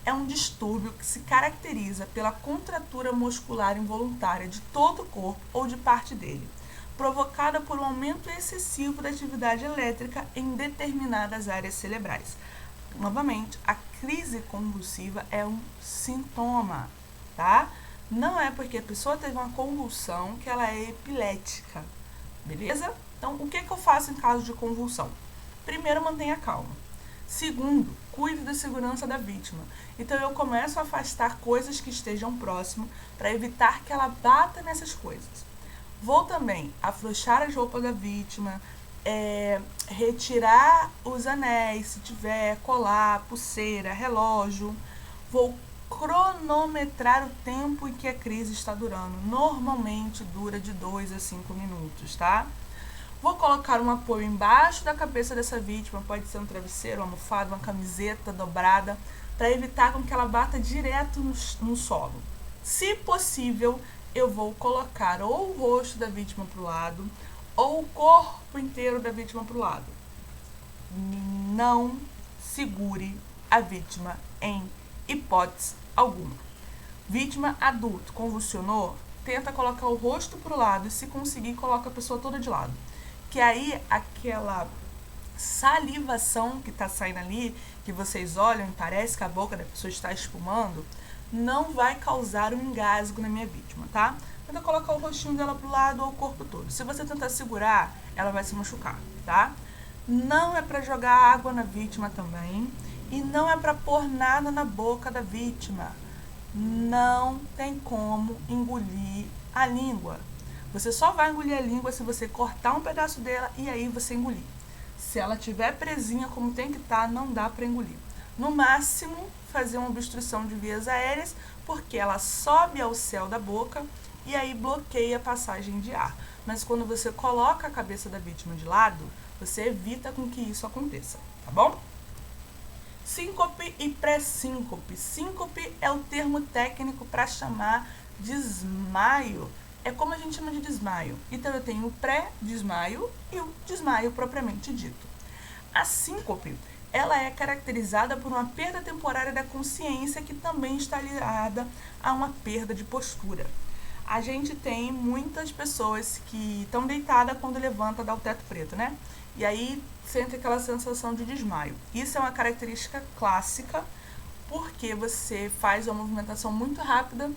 É um distúrbio que se caracteriza pela contratura muscular involuntária de todo o corpo ou de parte dele, provocada por um aumento excessivo da atividade elétrica em determinadas áreas cerebrais. Novamente, a crise convulsiva é um sintoma, tá? Não é porque a pessoa teve uma convulsão que ela é epilética, beleza? Então, o que eu faço em caso de convulsão? Primeiro, mantenha calma. Segundo, cuide da segurança da vítima. Então, eu começo a afastar coisas que estejam próximo para evitar que ela bata nessas coisas. Vou também afrouxar as roupas da vítima, retirar os anéis, se tiver, colar, pulseira, relógio. Vou cronometrar o tempo em que a crise está durando. Normalmente dura de 2 a 5 minutos, tá? Vou colocar um apoio embaixo da cabeça dessa vítima, pode ser um travesseiro, uma almofada, uma camiseta dobrada, para evitar com que ela bata direto no solo. Se possível, eu vou colocar ou o rosto da vítima para o lado, ou o corpo inteiro da vítima para o lado. Não segure a vítima em hipótese alguma. Vítima adulto, convulsionou, tenta colocar o rosto para o lado e se conseguir, coloca a pessoa toda de lado. Que aí aquela salivação que está saindo ali, que vocês olham e parece que a boca da pessoa está espumando, não vai causar um engasgo na minha vítima, tá? Tenta colocar o rostinho dela pro lado ou o corpo todo. Se você tentar segurar, ela vai se machucar, tá? Não é para jogar água na vítima também e não é para pôr nada na boca da vítima. Não tem como engolir a língua. Você só vai engolir a língua se você cortar um pedaço dela e aí você engolir. Se ela estiver presinha como tem que estar, não dá para engolir. No máximo, fazer uma obstrução de vias aéreas, porque ela sobe ao céu da boca e aí bloqueia a passagem de ar. Mas quando você coloca a cabeça da vítima de lado, você evita com que isso aconteça, tá bom? Síncope e pré-síncope. Síncope é o termo técnico para chamar desmaio. É como a gente chama de desmaio. Então, eu tenho o pré-desmaio e o desmaio propriamente dito. A síncope, ela é caracterizada por uma perda temporária da consciência que também está ligada a uma perda de postura. A gente tem muitas pessoas que estão deitadas quando levanta, dá o teto preto, né? E aí sente aquela sensação de desmaio. Isso é uma característica clássica, porque você faz uma movimentação muito rápida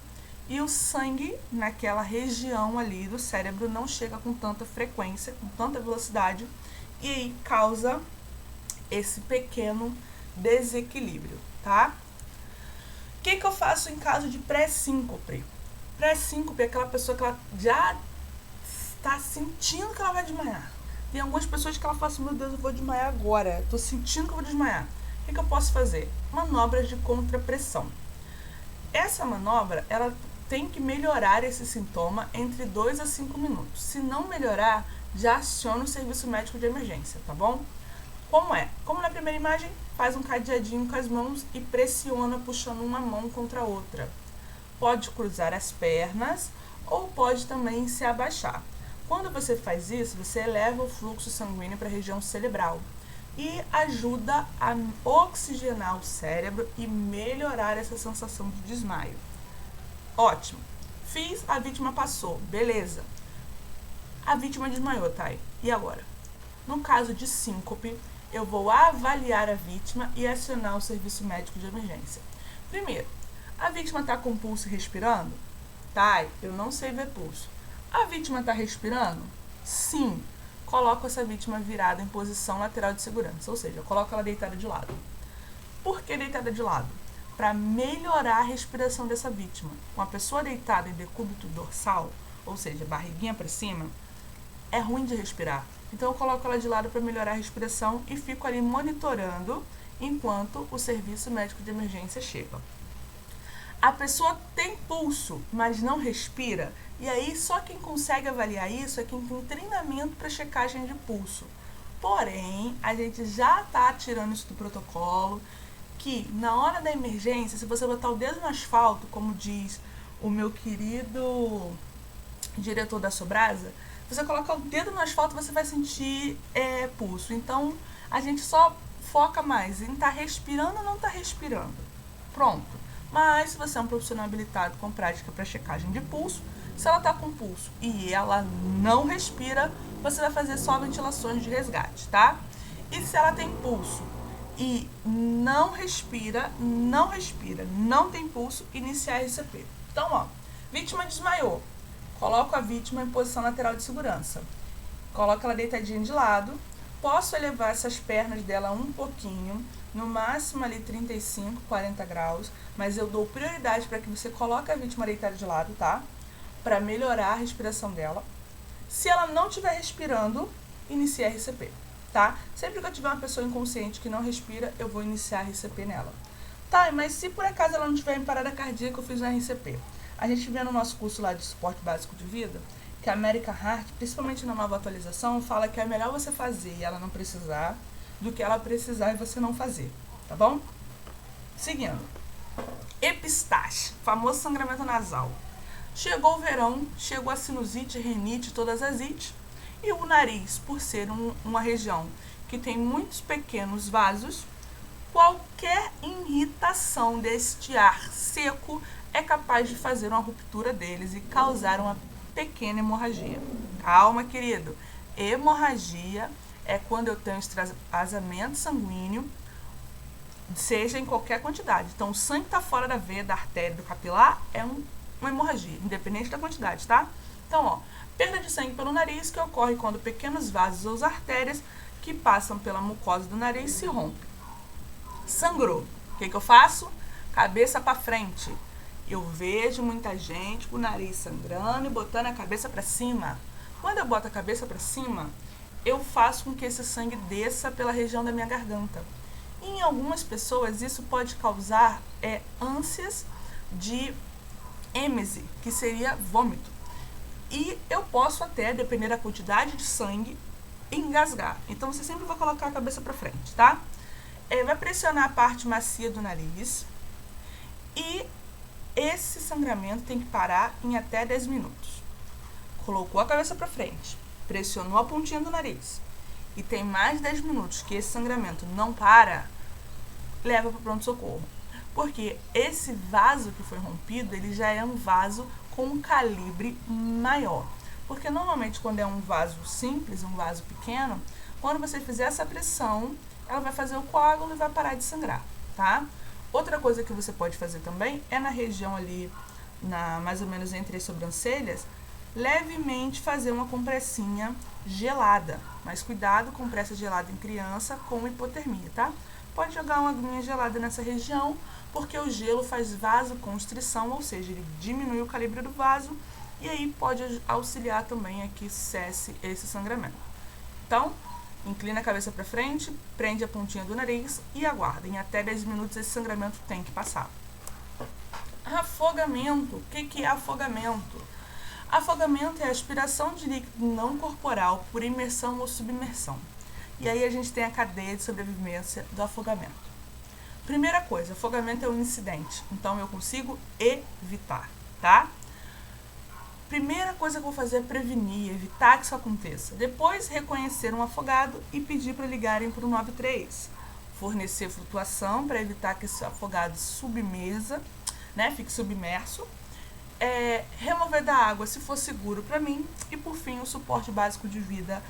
e o sangue naquela região ali do cérebro não chega com tanta frequência, com tanta velocidade, e aí causa esse pequeno desequilíbrio, tá? O que eu faço em caso de pré-síncope? Pré-síncope é aquela pessoa que ela já está sentindo que ela vai desmaiar. Tem algumas pessoas que ela fala assim, meu Deus, eu vou desmaiar agora, estou sentindo que eu vou desmaiar. O que eu posso fazer? Manobras de contrapressão. Essa manobra, ela tem que melhorar esse sintoma entre 2 a 5 minutos. Se não melhorar, já aciona o serviço médico de emergência, tá bom? Como é? Como na primeira imagem, faz um cadeadinho com as mãos e pressiona puxando uma mão contra a outra. Pode cruzar as pernas ou pode também se abaixar. Quando você faz isso, você eleva o fluxo sanguíneo para a região cerebral e ajuda a oxigenar o cérebro e melhorar essa sensação de desmaio. Ótimo. Fiz, a vítima passou. Beleza. A vítima desmaiou, tá aí. E agora? No caso de síncope, eu vou avaliar a vítima e acionar o serviço médico de emergência. Primeiro, a vítima está com pulso e respirando? Tá, eu não sei ver pulso. A vítima está respirando? Sim. Coloco essa vítima virada em posição lateral de segurança, ou seja, eu coloco ela deitada de lado. Por que deitada de lado? Para melhorar a respiração dessa vítima. Uma pessoa deitada em decúbito dorsal, ou seja, barriguinha para cima, é ruim de respirar. Então, eu coloco ela de lado para melhorar a respiração e fico ali monitorando enquanto o serviço médico de emergência chega. A pessoa tem pulso, mas não respira, e aí só quem consegue avaliar isso é quem tem treinamento para checagem de pulso. Porém, a gente já está tirando isso do protocolo, que na hora da emergência, se você botar o dedo no asfalto, como diz o meu querido diretor da Sobrasa, você colocar o dedo no asfalto, você vai sentir pulso. Então, a gente só foca mais em estar respirando ou não estar respirando. Pronto. Mas, se você é um profissional habilitado com prática para checagem de pulso, se ela está com pulso e ela não respira, você vai fazer só ventilações de resgate, tá? E se ela tem pulso e não respira, não tem pulso, iniciar RCP. Então, ó, vítima desmaiou. Coloco a vítima em posição lateral de segurança. Coloco ela deitadinha de lado. Posso elevar essas pernas dela um pouquinho, no máximo ali 35, 40 graus, mas eu dou prioridade para que você coloque a vítima deitada de lado, tá? Para melhorar a respiração dela. Se ela não estiver respirando, inicie a RCP, tá? Sempre que eu tiver uma pessoa inconsciente que não respira, eu vou iniciar a RCP nela. Tá, mas se por acaso ela não estiver em parada cardíaca, eu fiz um RCP. A gente vê no nosso curso lá de suporte básico de vida, que a American Heart, principalmente na nova atualização, fala que é melhor você fazer e ela não precisar, do que ela precisar e você não fazer, tá bom? Seguindo. Epistaxe, famoso sangramento nasal. Chegou o verão, chegou a sinusite, rinite, todas as ites, e o nariz, por ser uma região que tem muitos pequenos vasos, qualquer irritação deste ar seco é capaz de fazer uma ruptura deles e causar uma pequena hemorragia. Calma, querido. Hemorragia é quando eu tenho extravasamento sanguíneo, seja em qualquer quantidade. Então, o sangue está fora da veia, da artéria, do capilar, é uma hemorragia, independente da quantidade, tá? Então, ó, perda de sangue pelo nariz que ocorre quando pequenos vasos ou artérias que passam pela mucosa do nariz se rompem. Sangrou. O que eu faço? Cabeça para frente. Eu vejo muita gente com o nariz sangrando e botando a cabeça para cima. Quando eu boto a cabeça para cima, eu faço com que esse sangue desça pela região da minha garganta. E em algumas pessoas isso pode causar ânsias de êmese, que seria vômito. E eu posso até, depender da quantidade de sangue, engasgar. Então você sempre vai colocar a cabeça para frente, tá? Vai pressionar a parte macia do nariz e esse sangramento tem que parar em até 10 minutos. Colocou a cabeça para frente, pressionou a pontinha do nariz e tem mais de 10 minutos que esse sangramento não para, leva para o pronto-socorro. Porque esse vaso que foi rompido, ele já é um vaso com um calibre maior. Porque normalmente quando é um vaso simples, um vaso pequeno, quando você fizer essa pressão, ela vai fazer o coágulo e vai parar de sangrar, tá? Outra coisa que você pode fazer também é na região ali, mais ou menos entre as sobrancelhas, levemente fazer uma compressinha gelada. Mas cuidado, compressa gelada em criança com hipotermia, tá? Pode jogar uma aguinha gelada nessa região, porque o gelo faz vasoconstrição, ou seja, ele diminui o calibre do vaso e aí pode auxiliar também a que cesse esse sangramento. Então, inclina a cabeça para frente, prende a pontinha do nariz e aguarda. Em até 10 minutos esse sangramento tem que passar. Afogamento. O que é afogamento? Afogamento é a aspiração de líquido não corporal por imersão ou submersão. E aí a gente tem a cadeia de sobrevivência do afogamento. Primeira coisa, afogamento é um incidente, então eu consigo evitar, tá? Primeira coisa que eu vou fazer é prevenir, evitar que isso aconteça. Depois, reconhecer um afogado e pedir para ligarem para o 93. Fornecer flutuação para evitar que esse afogado submersa, né, fique submerso. Remover da água se for seguro para mim. E por fim, o suporte básico de vida,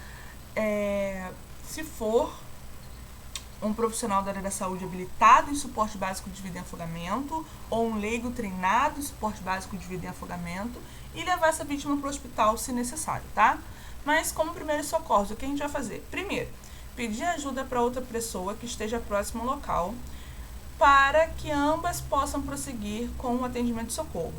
se for um profissional da área da saúde habilitado em suporte básico de vida em afogamento, ou um leigo treinado em suporte básico de vida em afogamento, e levar essa vítima para o hospital se necessário, tá? Mas como primeiros socorros, o que a gente vai fazer? Primeiro, pedir ajuda para outra pessoa que esteja próximo ao local, para que ambas possam prosseguir com o atendimento de socorro.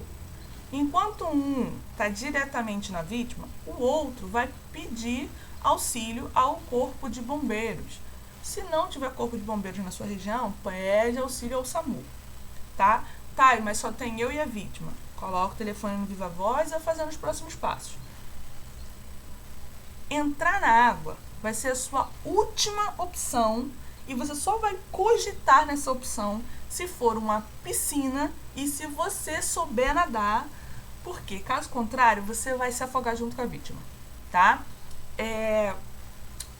Enquanto um está diretamente na vítima, o outro vai pedir auxílio ao corpo de bombeiros. Se não tiver corpo de bombeiros na sua região, pede auxílio ao SAMU, tá? Tá, mas só tem eu e a vítima. Coloca o telefone no viva voz e vai fazendo os próximos passos. Entrar na água vai ser a sua última opção e você só vai cogitar nessa opção se for uma piscina e se você souber nadar, porque caso contrário você vai se afogar junto com a vítima, tá?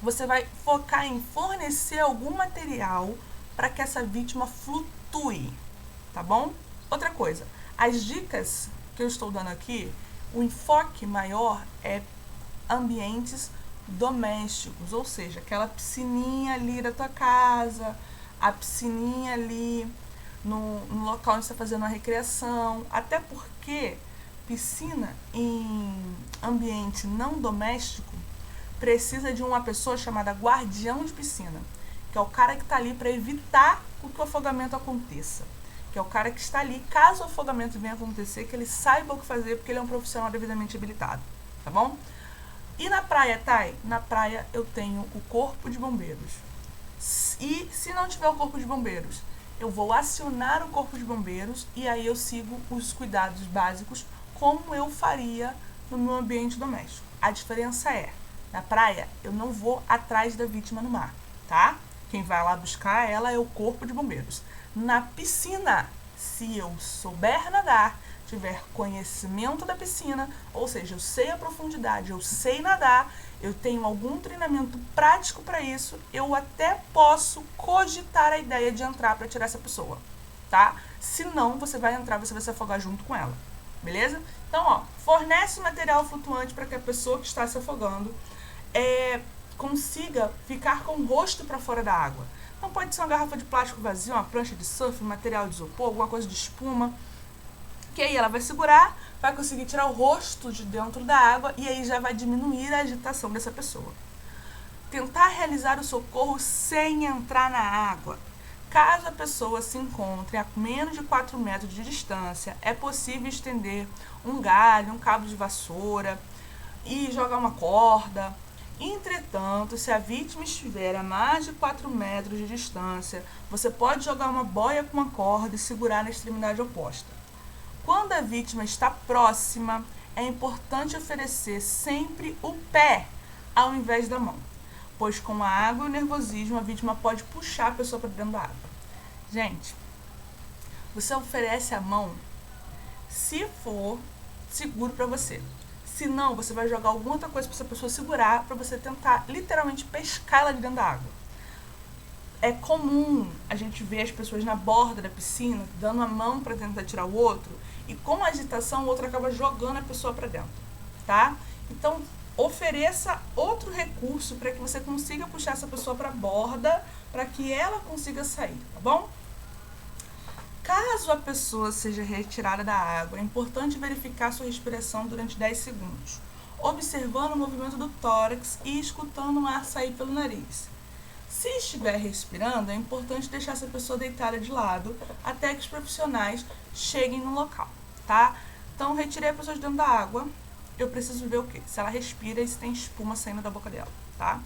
Você vai focar em fornecer algum material para que essa vítima flutue, tá bom? Outra coisa, as dicas que eu estou dando aqui, o enfoque maior é ambientes domésticos, ou seja, aquela piscininha ali da tua casa, a piscininha ali no local onde você está fazendo uma recreação, até porque piscina em ambiente não doméstico precisa de uma pessoa chamada guardião de piscina, que é o cara que está ali para evitar que o afogamento aconteça, que é o cara que está ali caso o afogamento venha acontecer, que ele saiba o que fazer, porque ele é um profissional devidamente habilitado, tá bom? E na praia, Thay? Na praia eu tenho o corpo de bombeiros. E se não tiver o corpo de bombeiros, eu vou acionar o corpo de bombeiros e aí eu sigo os cuidados básicos como eu faria no meu ambiente doméstico. A diferença é, na praia, eu não vou atrás da vítima no mar, tá? Quem vai lá buscar ela é o corpo de bombeiros. Na piscina, se eu souber nadar, tiver conhecimento da piscina, ou seja, eu sei a profundidade, eu sei nadar, eu tenho algum treinamento prático para isso, eu até posso cogitar a ideia de entrar para tirar essa pessoa, tá? Se não, você vai entrar, você vai se afogar junto com ela, beleza? Então, ó, fornece material flutuante para que a pessoa que está se afogando consiga ficar com o rosto para fora da água. Então pode ser uma garrafa de plástico vazia, uma prancha de surf, um material de isopor, alguma coisa de espuma, que aí ela vai segurar, vai conseguir tirar o rosto de dentro da água e aí já vai diminuir a agitação dessa pessoa. Tentar realizar o socorro sem entrar na água. Caso a pessoa se encontre a menos de 4 metros de distância, é possível estender um galho, um cabo de vassoura e jogar uma corda Entretanto, se a vítima estiver a mais de 4 metros de distância, você pode jogar uma boia com uma corda e segurar na extremidade oposta. Quando a vítima está próxima, é importante oferecer sempre o pé ao invés da mão, pois com a água e o nervosismo a vítima pode puxar a pessoa para dentro da água. Gente, você oferece a mão se for seguro para você. Se não, você vai jogar alguma outra coisa para essa pessoa segurar, para você tentar literalmente pescar ela de dentro da água. É comum a gente ver as pessoas na borda da piscina dando a mão para tentar tirar o outro, e com a agitação o outro acaba jogando a pessoa para dentro, tá? Então, ofereça outro recurso para que você consiga puxar essa pessoa para a borda, para que ela consiga sair, tá bom? Caso a pessoa seja retirada da água, é importante verificar sua respiração durante 10 segundos, observando o movimento do tórax e escutando o ar sair pelo nariz. Se estiver respirando, é importante deixar essa pessoa deitada de lado até que os profissionais cheguem no local, tá? Então, retirei a pessoa de dentro da água, eu preciso ver o quê? Se ela respira e se tem espuma saindo da boca dela, tá?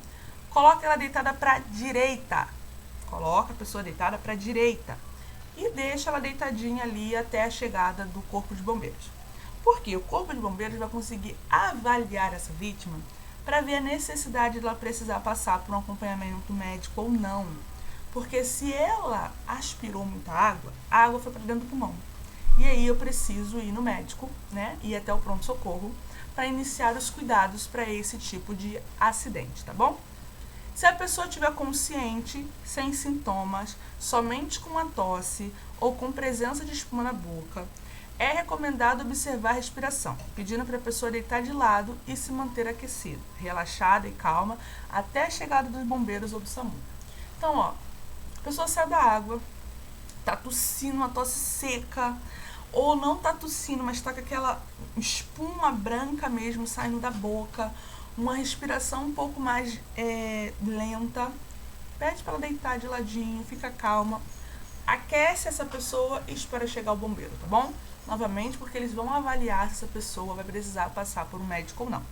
Coloca ela deitada para a direita. Coloca a pessoa deitada para a direita. E deixa ela deitadinha ali até a chegada do corpo de bombeiros. Porque o corpo de bombeiros vai conseguir avaliar essa vítima para ver a necessidade dela precisar passar por um acompanhamento médico ou não. Porque se ela aspirou muita água, a água foi para dentro do pulmão. E aí eu preciso ir no médico, né? Ir até o pronto-socorro para iniciar os cuidados para esse tipo de acidente, tá bom? Se a pessoa estiver consciente, sem sintomas, somente com uma tosse ou com presença de espuma na boca, é recomendado observar a respiração, pedindo para a pessoa deitar de lado e se manter aquecida, relaxada e calma até a chegada dos bombeiros ou do SAMU. Então, ó, a pessoa sai da água, tá tossindo, uma tosse seca, ou não tá tossindo, mas tá com aquela espuma branca mesmo saindo da boca, uma respiração um pouco mais lenta, pede para ela deitar de ladinho, fica calma, aquece essa pessoa e espera chegar o bombeiro, tá bom? Novamente, porque eles vão avaliar se essa pessoa vai precisar passar por um médico ou não.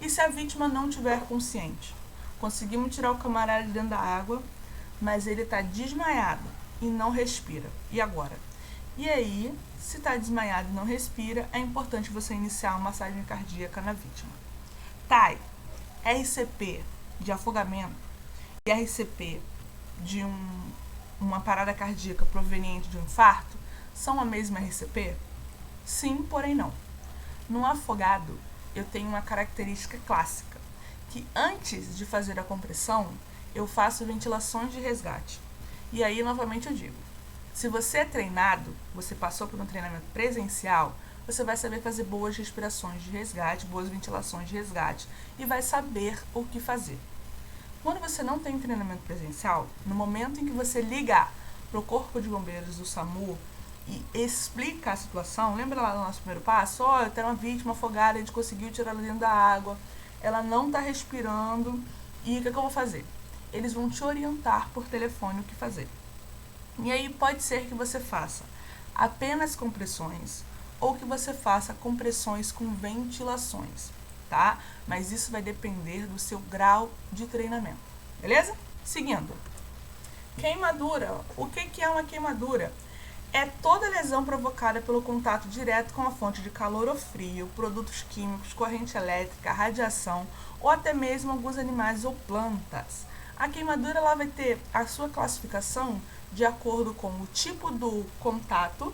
E se a vítima não estiver consciente? Conseguimos tirar o camarada de dentro da água, mas ele está desmaiado e não respira. E agora? E aí, se está desmaiado e não respira, é importante você iniciar uma massagem cardíaca na vítima. TAI, RCP de afogamento e RCP de uma parada cardíaca proveniente de um infarto são a mesma RCP? Sim, porém não. No afogado, eu tenho uma característica clássica, que antes de fazer a compressão, eu faço ventilações de resgate. E aí, novamente, eu digo, se você é treinado, você passou por um treinamento presencial, você vai saber fazer boas respirações de resgate, boas ventilações de resgate e vai saber o que fazer. Quando você não tem treinamento presencial, no momento em que você liga para o Corpo de Bombeiros do SAMU e explica a situação, lembra lá do nosso primeiro passo? Eu tenho uma vítima afogada, a gente conseguiu tirar ela dentro da água, ela não está respirando, e o que eu vou fazer? Eles vão te orientar por telefone o que fazer. E aí pode ser que você faça apenas compressões ou que você faça compressões com ventilações, tá? Mas isso vai depender do seu grau de treinamento, beleza? Seguindo. Queimadura. O que é uma queimadura? É toda lesão provocada pelo contato direto com a fonte de calor ou frio, produtos químicos, corrente elétrica, radiação ou até mesmo alguns animais ou plantas. A queimadura ela vai ter a sua classificação de acordo com o tipo do contato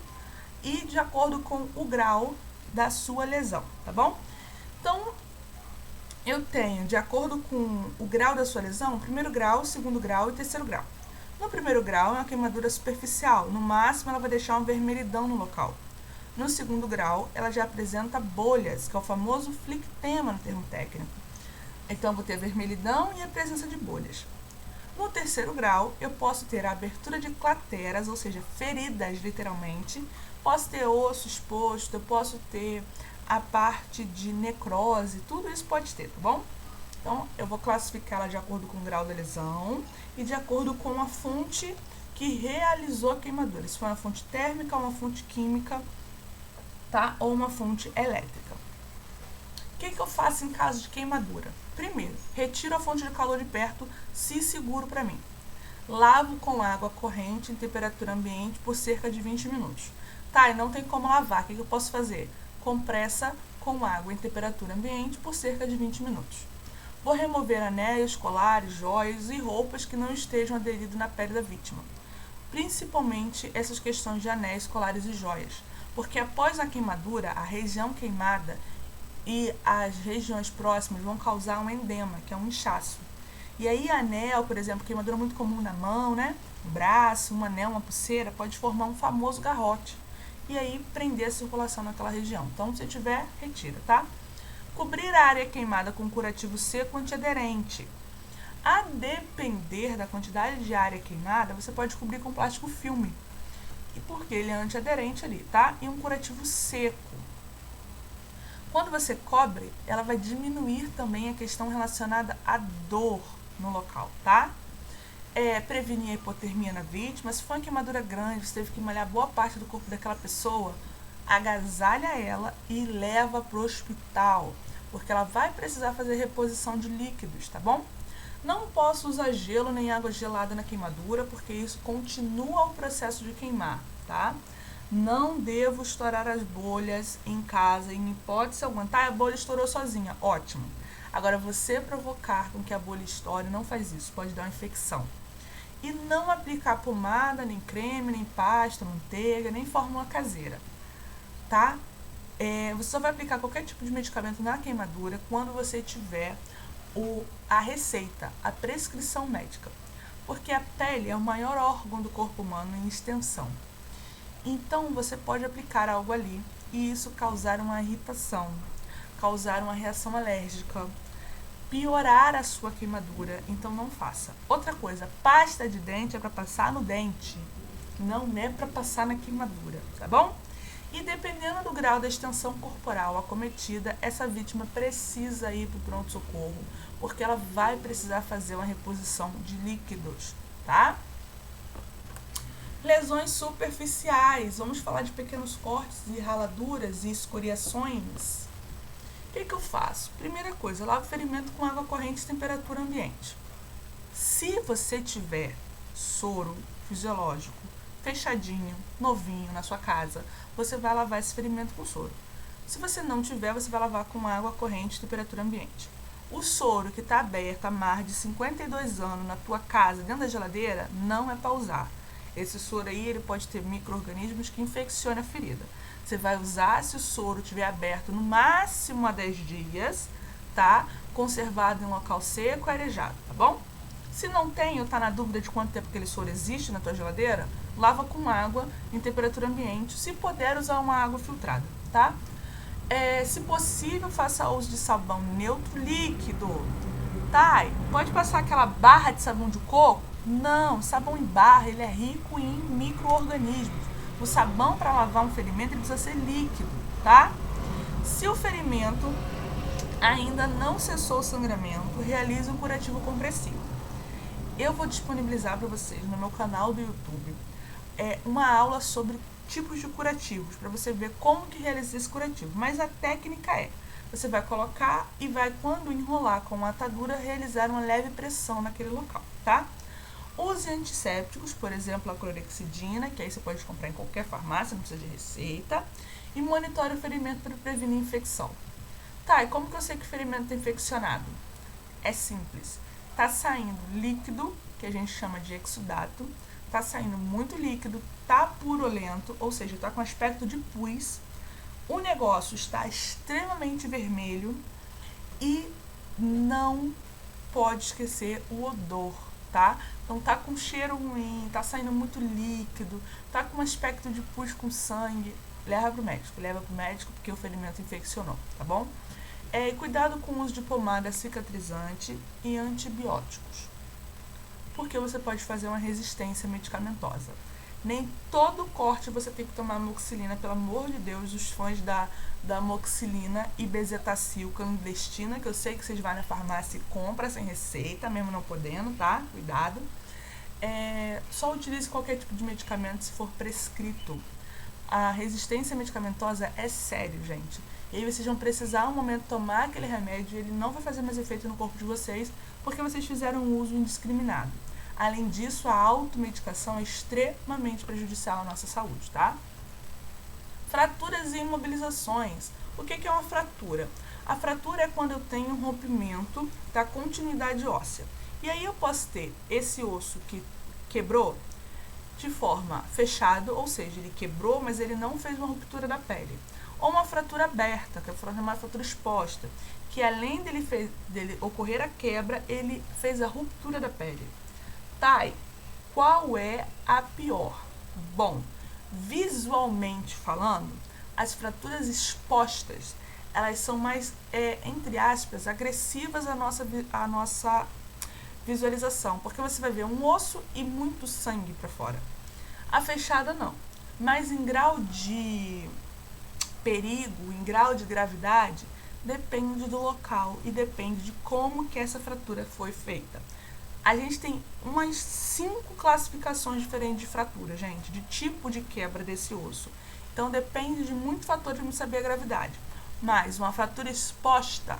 e de acordo com o grau da sua lesão, tá bom? Então, eu tenho, de acordo com o grau da sua lesão, primeiro grau, segundo grau e terceiro grau. No primeiro grau, é uma queimadura superficial, no máximo ela vai deixar uma vermelhidão no local. No segundo grau, ela já apresenta bolhas, que é o famoso flictema no termo técnico. Então, eu vou ter vermelhidão e a presença de bolhas. No terceiro grau, eu posso ter a abertura de crateras, ou seja, feridas, literalmente. Posso ter osso exposto, eu posso ter a parte de necrose, tudo isso pode ter, tá bom? Então, eu vou classificá-la de acordo com o grau da lesão e de acordo com a fonte que realizou a queimadura. Se foi uma fonte térmica, uma fonte química, tá? Ou uma fonte elétrica. O que eu faço em caso de queimadura? Primeiro, retiro a fonte de calor de perto, se seguro para mim. Lavo com água corrente em temperatura ambiente por cerca de 20 minutos. Tá, e não tem como lavar, o que eu posso fazer? Compressa com água em temperatura ambiente por cerca de 20 minutos. Vou remover anéis, colares, joias e roupas que não estejam aderidos na pele da vítima. Principalmente essas questões de anéis, colares e joias, porque após a queimadura, a região queimada e as regiões próximas vão causar um edema, que é um inchaço. E aí anel, por exemplo, queimadura muito comum na mão, né? No braço, um anel, uma pulseira, pode formar um famoso garrote. E aí prender a circulação naquela região. Então, se tiver, retira, tá? Cobrir a área queimada com curativo seco antiaderente. A depender da quantidade de área queimada, você pode cobrir com plástico filme. E porque ele é antiaderente ali, tá? E um curativo seco. Quando você cobre, ela vai diminuir também a questão relacionada à dor no local, tá? Prevenir a hipotermia na vítima. Se for uma queimadura grande, você teve que molhar boa parte do corpo daquela pessoa, agasalha ela e leva para o hospital, porque ela vai precisar fazer reposição de líquidos, tá bom? Não posso usar gelo nem água gelada na queimadura, porque isso continua o processo de queimar, tá? Não devo estourar as bolhas em casa, em hipótese alguma. Tá, a bolha estourou sozinha, ótimo. Agora, você provocar com que a bolha estoure, não faz isso, pode dar uma infecção. E não aplicar pomada, nem creme, nem pasta, manteiga, nem fórmula caseira, tá? Você só vai aplicar qualquer tipo de medicamento na queimadura quando você tiver a receita, a prescrição médica. Porque a pele é o maior órgão do corpo humano em extensão. Então, você pode aplicar algo ali e isso causar uma irritação, causar uma reação alérgica, piorar a sua queimadura, então não faça. Outra coisa, pasta de dente é para passar no dente, não é para passar na queimadura, tá bom? E dependendo do grau da extensão corporal acometida, essa vítima precisa ir para o pronto-socorro, porque ela vai precisar fazer uma reposição de líquidos, tá? Lesões superficiais, vamos falar de pequenos cortes e raladuras e escoriações. O que eu faço? Primeira coisa, lavo o ferimento com água corrente e temperatura ambiente. Se você tiver soro fisiológico, fechadinho, novinho na sua casa, você vai lavar esse ferimento com soro. Se você não tiver, você vai lavar com água corrente e temperatura ambiente. O soro que está aberto há mais de 52 anos na tua casa, dentro da geladeira, não é para usar. Esse soro aí, ele pode ter micro-organismos que infeccionam a ferida. Você vai usar se o soro estiver aberto no máximo há 10 dias, tá? Conservado em um local seco e arejado, tá bom? Se não tem ou tá na dúvida de quanto tempo aquele soro existe na tua geladeira, lava com água em temperatura ambiente, se puder usar uma água filtrada, tá? Se possível, faça uso de sabão neutro líquido, tá? Pode passar aquela barra de sabão de coco? Não, sabão em barra, ele é rico em micro-organismos. O sabão para lavar um ferimento ele precisa ser líquido, tá? Se o ferimento ainda não cessou o sangramento, realize um curativo compressivo. Eu vou disponibilizar para vocês no meu canal do YouTube uma aula sobre tipos de curativos, para você ver como que realiza esse curativo. Mas a técnica você vai colocar e vai, quando enrolar com a atadura, realizar uma leve pressão naquele local, tá? Use antissépticos, por exemplo, a clorexidina, que aí você pode comprar em qualquer farmácia, não precisa de receita. E monitore o ferimento para prevenir infecção. Tá, e como que eu sei que o ferimento está infeccionado? É simples. Tá saindo líquido, que a gente chama de exudato. Tá saindo muito líquido, tá purulento, ou seja, tá com aspecto de pus. O negócio está extremamente vermelho e não pode esquecer o odor, tá? Então tá com cheiro ruim, tá saindo muito líquido, tá com um aspecto de pus com sangue, leva pro médico porque o ferimento infeccionou, tá bom? Cuidado com o uso de pomada cicatrizante e antibióticos, porque você pode fazer uma resistência medicamentosa. Nem todo corte você tem que tomar amoxicilina, pelo amor de Deus, os fãs da amoxicilina e bezetacil clandestina, que eu sei que vocês vão na farmácia e compram sem receita, mesmo não podendo, tá? Cuidado. Só utilize qualquer tipo de medicamento se for prescrito. A resistência medicamentosa é sério, gente. E aí vocês vão precisar um momento tomar aquele remédio, ele não vai fazer mais efeito no corpo de vocês, porque vocês fizeram um uso indiscriminado. Além disso, a automedicação é extremamente prejudicial à nossa saúde, tá? Fraturas e imobilizações. O que é uma fratura? A fratura é quando eu tenho um rompimento da continuidade óssea. E aí eu posso ter esse osso que quebrou de forma fechada, ou seja, ele quebrou, mas ele não fez uma ruptura da pele. Ou uma fratura aberta, que é uma fratura exposta, que além dele ocorrer a quebra, ele fez a ruptura da pele. Thay, qual é a pior? Bom, visualmente falando, as fraturas expostas, elas são mais, entre aspas, agressivas à nossa visualização, porque você vai ver um osso e muito sangue para fora. A fechada não, mas em grau de perigo, em grau de gravidade, depende do local e depende de como que essa fratura foi feita. A gente tem umas 5 classificações diferentes de fratura, gente, de tipo de quebra desse osso. Então depende de muitos fatores para saber a gravidade. Mas uma fratura exposta,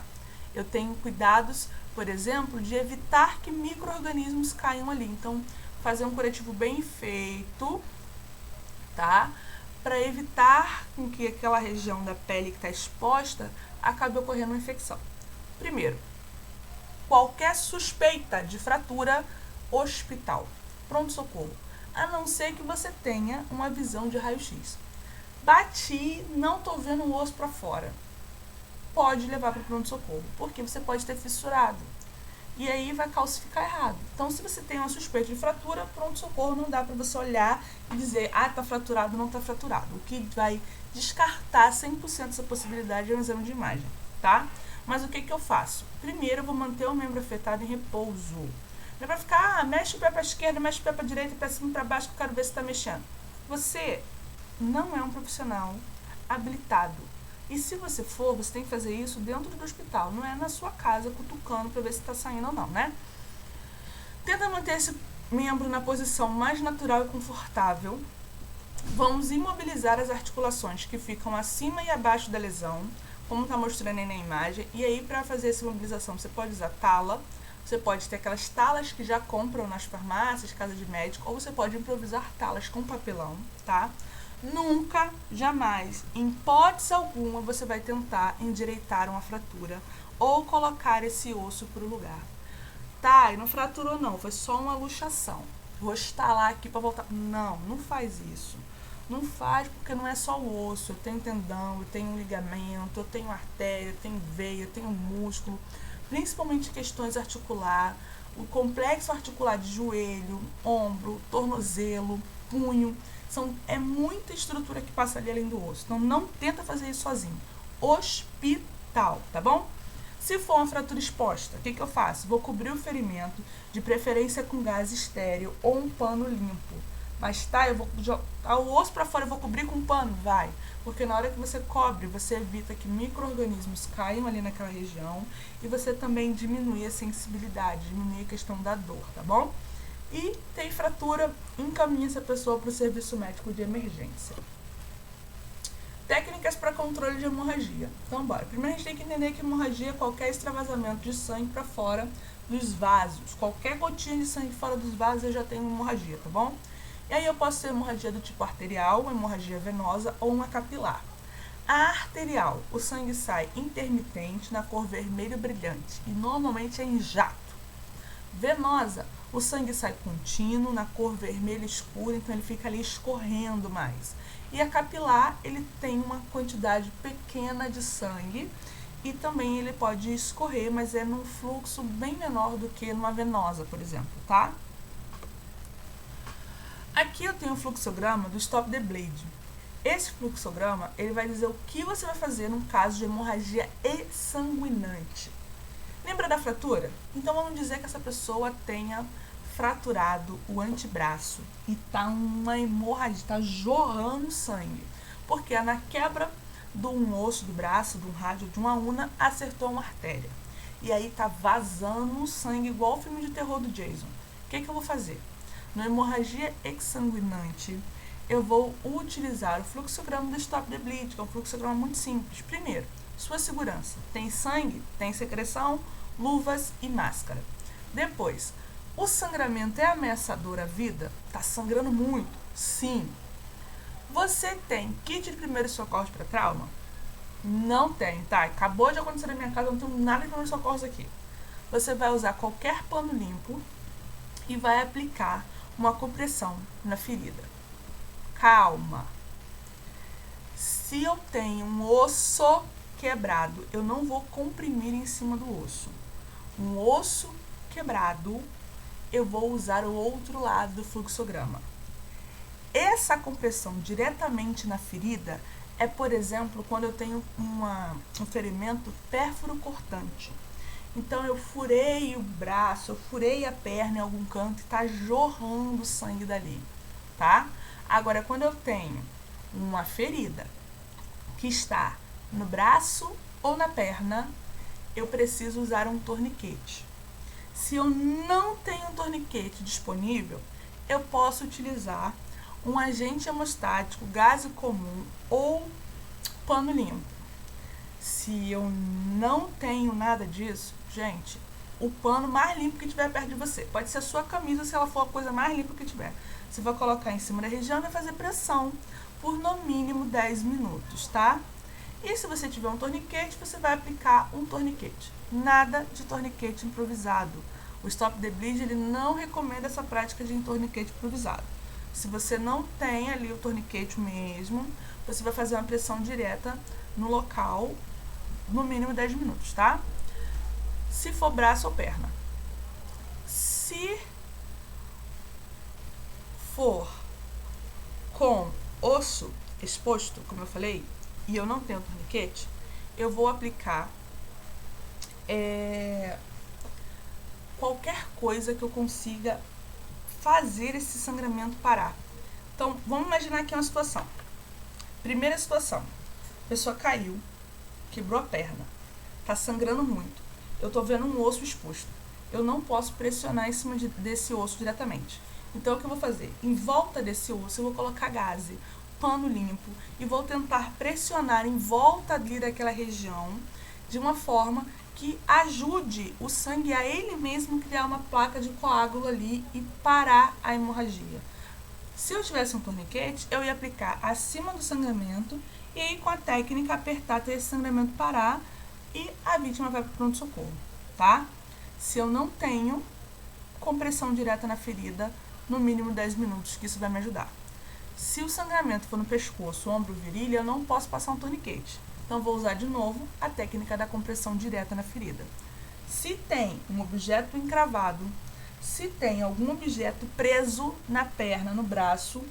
eu tenho cuidados, por exemplo, de evitar que micro-organismos caiam ali. Então, fazer um curativo bem feito, tá? Para evitar com que aquela região da pele que está exposta acabe ocorrendo uma infecção. Primeiro, qualquer suspeita de fratura, hospital, pronto-socorro, a não ser que você tenha uma visão de raio-x. Bati, não estou vendo o osso para fora. Pode levar para o pronto-socorro, porque você pode ter fissurado. E aí vai calcificar errado. Então, se você tem uma suspeita de fratura, pronto-socorro não dá para você olhar e dizer, tá fraturado, não tá fraturado. O que vai descartar 100% essa possibilidade é um exame de imagem, tá? Mas o que eu faço? Primeiro, eu vou manter o membro afetado em repouso. Não é para ficar, mexe o pé para a esquerda, mexe o pé para a direita, para cima e para baixo, que eu quero ver se está mexendo. Você não é um profissional habilitado. E se você for, você tem que fazer isso dentro do hospital, não é na sua casa cutucando para ver se está saindo ou não, né? Tenta manter esse membro na posição mais natural e confortável. Vamos imobilizar as articulações que ficam acima e abaixo da lesão, como está mostrando aí na imagem. E aí, para fazer essa imobilização, você pode usar tala, você pode ter aquelas talas que já compram nas farmácias, casa de médico, ou você pode improvisar talas com papelão, tá? Nunca, jamais, em hipótese alguma, você vai tentar endireitar uma fratura ou colocar esse osso para o lugar. Tá, e não fraturou não, foi só uma luxação. Vou estalar aqui para voltar. Não, não faz isso. Não faz porque não é só o osso. Eu tenho tendão, eu tenho ligamento, eu tenho artéria, eu tenho veia, eu tenho músculo. Principalmente questões articular, o complexo articular de joelho, ombro, tornozelo, punho. É muita estrutura que passa ali além do osso. Então, não tenta fazer isso sozinho. Hospital, tá bom? Se for uma fratura exposta, o que eu faço? Vou cobrir o ferimento, de preferência com gás estéril ou um pano limpo. Mas eu vou jogar o osso para fora, eu vou cobrir com um pano? Vai. Porque na hora que você cobre, você evita que micro-organismos caiam ali naquela região e você também diminui a sensibilidade, diminui a questão da dor, tá bom? E tem fratura, encaminha essa pessoa para o serviço médico de emergência. Técnicas para controle de hemorragia. Então, bora. Primeiro a gente tem que entender que hemorragia é qualquer extravasamento de sangue para fora dos vasos. Qualquer gotinha de sangue fora dos vasos eu já tenho hemorragia, tá bom? E aí eu posso ter hemorragia do tipo arterial, uma hemorragia venosa ou uma capilar. A arterial, o sangue sai intermitente na cor vermelho brilhante e normalmente é em jato. Venosa, o sangue sai contínuo, na cor vermelha escura, então ele fica ali escorrendo mais. E a capilar, ele tem uma quantidade pequena de sangue e também ele pode escorrer, mas é num fluxo bem menor do que numa venosa, por exemplo, tá? Aqui eu tenho o fluxograma do Stop the Bleed. Esse fluxograma, ele vai dizer o que você vai fazer num caso de hemorragia exsanguinante. Lembra da fratura? Então vamos dizer que essa pessoa tenha fraturado o antebraço e tá uma hemorragia, tá jorrando sangue. Porque na quebra de um osso do braço, de um rádio, de uma una, acertou uma artéria. E aí tá vazando sangue igual o filme de terror do Jason. O que eu vou fazer? Na hemorragia exsanguinante, eu vou utilizar o fluxograma do Stop the Bleed, que é um fluxograma muito simples. Primeiro, Sua segurança. Tem sangue, tem secreção, luvas e máscara. Depois, o sangramento é ameaçador à vida? Tá sangrando muito? Sim. Você tem kit de primeiros socorros para trauma? Não tem, tá? Acabou de acontecer na minha casa, não tenho nada de primeiros socorros aqui. Você vai usar qualquer pano limpo e vai aplicar uma compressão na ferida. Calma. Se eu tenho um osso quebrado, eu não vou comprimir em cima do osso. Um osso quebrado, eu vou usar o outro lado do fluxograma. Essa compressão diretamente na ferida é, por exemplo, quando eu tenho um ferimento pérfuro cortante. Então, eu furei o braço, eu furei a perna em algum canto e está jorrando sangue dali, tá? Agora, quando eu tenho uma ferida que está no braço ou na perna, eu preciso usar um torniquete. Se eu não tenho um torniquete disponível, eu posso utilizar um agente hemostático, gás comum ou pano limpo. Se eu não tenho nada disso, gente, o pano mais limpo que tiver perto de você. Pode ser a sua camisa, se ela for a coisa mais limpa que tiver. Você vai colocar em cima da região e vai fazer pressão por no mínimo 10 minutos, tá? E se você tiver um torniquete, você vai aplicar um torniquete. Nada de torniquete improvisado. O Stop the Bleed, ele não recomenda essa prática de torniquete improvisado. Se você não tem ali o torniquete mesmo, você vai fazer uma pressão direta no local, no mínimo 10 minutos, tá? Se for braço ou perna. Se for com osso exposto, como eu falei, e eu não tenho torniquete, eu vou aplicar qualquer coisa que eu consiga fazer esse sangramento parar. Então, vamos imaginar aqui uma situação. Primeira situação, a pessoa caiu, quebrou a perna, tá sangrando muito. Eu tô vendo um osso exposto. Eu não posso pressionar em cima desse osso diretamente. Então, o que eu vou fazer? Em volta desse osso, eu vou colocar gaze, pano limpo e vou tentar pressionar em volta ali daquela região de uma forma que ajude o sangue a ele mesmo criar uma placa de coágulo ali e parar a hemorragia. Se eu tivesse um torniquete, eu ia aplicar acima do sangramento e aí com a técnica apertar até esse sangramento parar e a vítima vai para o pronto-socorro, tá? Se eu não tenho compressão direta na ferida, no mínimo 10 minutos, que isso vai me ajudar. Se o sangramento for no pescoço, ombro, virilha, eu não posso passar um torniquete. Então, vou usar de novo a técnica da compressão direta na ferida. Se tem um objeto encravado, se tem algum objeto preso na perna, no braço,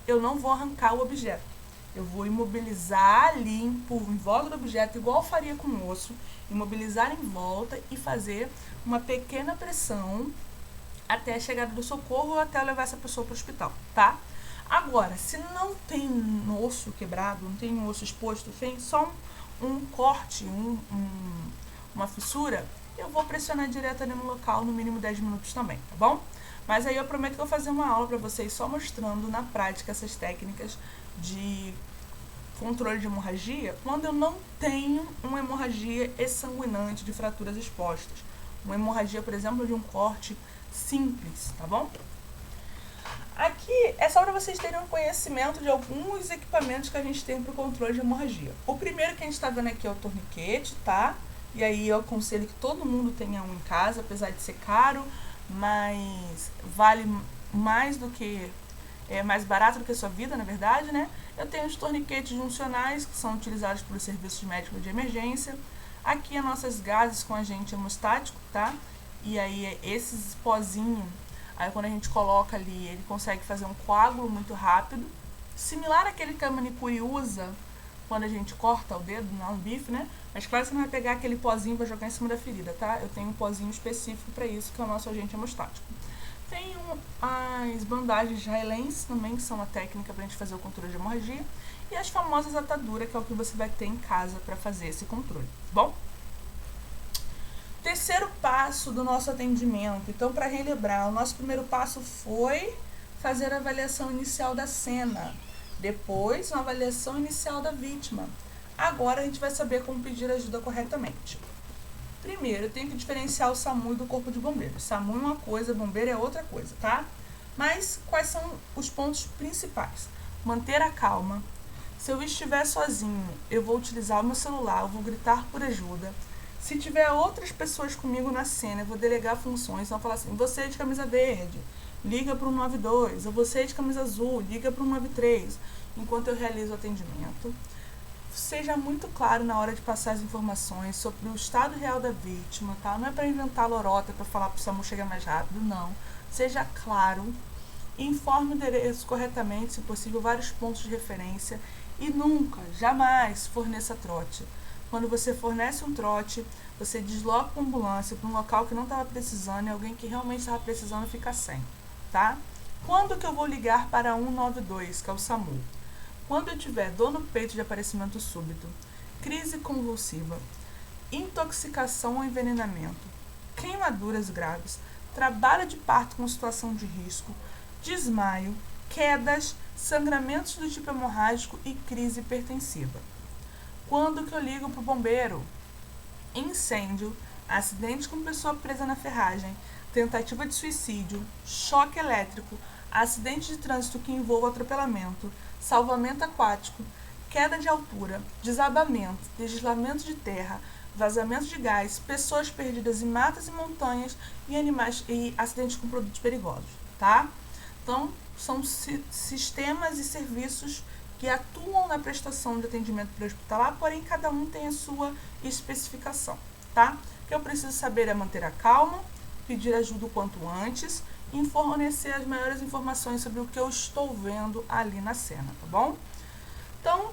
eu não vou arrancar o objeto. Eu vou imobilizar ali em volta do objeto, igual eu faria com o osso, imobilizar em volta e fazer uma pequena pressão até a chegada do socorro ou até levar essa pessoa para o hospital, tá? Agora, se não tem um osso quebrado, não tem um osso exposto, tem só um corte, uma fissura, eu vou pressionar direto ali no local, no mínimo 10 minutos também, tá bom? Mas aí eu prometo que eu vou fazer uma aula para vocês só mostrando na prática essas técnicas de controle de hemorragia quando eu não tenho uma hemorragia exsanguinante de fraturas expostas. Uma hemorragia, por exemplo, de um corte simples, tá bom? Aqui é só para vocês terem um conhecimento de alguns equipamentos que a gente tem para o controle de hemorragia. O primeiro que a gente está vendo aqui é o torniquete, tá? E aí eu aconselho que todo mundo tenha um em casa, apesar de ser caro, mas vale mais do que... é mais barato do que a sua vida, na verdade, né? Eu tenho os torniquetes juncionais, que são utilizados pelos serviços médicos de emergência. Aqui as nossas gases com agente hemostático, tá? E aí esses pozinhos, aí quando a gente coloca ali, ele consegue fazer um coágulo muito rápido. Similar àquele que a manicure usa quando a gente corta o dedo, no bife, né? Mas claro, você não vai pegar aquele pozinho para jogar em cima da ferida, tá? Eu tenho um pozinho específico para isso, que é o nosso agente hemostático. Tem as bandagens israelenses também, que são uma técnica para a gente fazer o controle de hemorragia. E as famosas ataduras, que é o que você vai ter em casa para fazer esse controle, tá bom? Terceiro passo do nosso atendimento. Então, para relembrar, o nosso primeiro passo foi fazer a avaliação inicial da cena. Depois, uma avaliação inicial da vítima. Agora a gente vai saber como pedir ajuda corretamente. Primeiro, eu tenho que diferenciar o SAMU do Corpo de Bombeiros. SAMU é uma coisa, bombeiro é outra coisa, tá? Mas quais são os pontos principais? Manter a calma. Se eu estiver sozinho, eu vou utilizar o meu celular, eu vou gritar por ajuda. Se tiver outras pessoas comigo na cena, eu vou delegar funções. Então, eu vou falar assim, você de camisa verde, liga para o 192. Ou você de camisa azul, liga para o 193. Enquanto eu realizo o atendimento. Seja muito claro na hora de passar as informações sobre o estado real da vítima, tá? Não é para inventar lorota, para falar para o SAMU chegar mais rápido, não. Seja claro, informe o endereço corretamente, se possível, vários pontos de referência e nunca, jamais forneça trote. Quando você fornece um trote, você desloca a ambulância para um local que não estava precisando e alguém que realmente estava precisando fica sem, tá? Quando que eu vou ligar para 192, que é o SAMU? Quando eu tiver dor no peito de aparecimento súbito, crise convulsiva, intoxicação ou envenenamento, queimaduras graves, trabalho de parto com situação de risco, desmaio, quedas, sangramentos do tipo hemorrágico e crise hipertensiva. Quando que eu ligo para o bombeiro? Incêndio, acidente com pessoa presa na ferragem, tentativa de suicídio, choque elétrico, acidente de trânsito que envolva atropelamento, salvamento aquático, queda de altura, desabamento, deslizamento de terra, vazamento de gás, pessoas perdidas em matas e montanhas e animais e acidentes com produtos perigosos, tá? Então, são sistemas e serviços que atuam na prestação de atendimento pré-hospitalar, porém cada um tem a sua especificação, tá? O que eu preciso saber é manter a calma, pedir ajuda o quanto antes e fornecer as maiores informações sobre o que eu estou vendo ali na cena, tá bom? Então,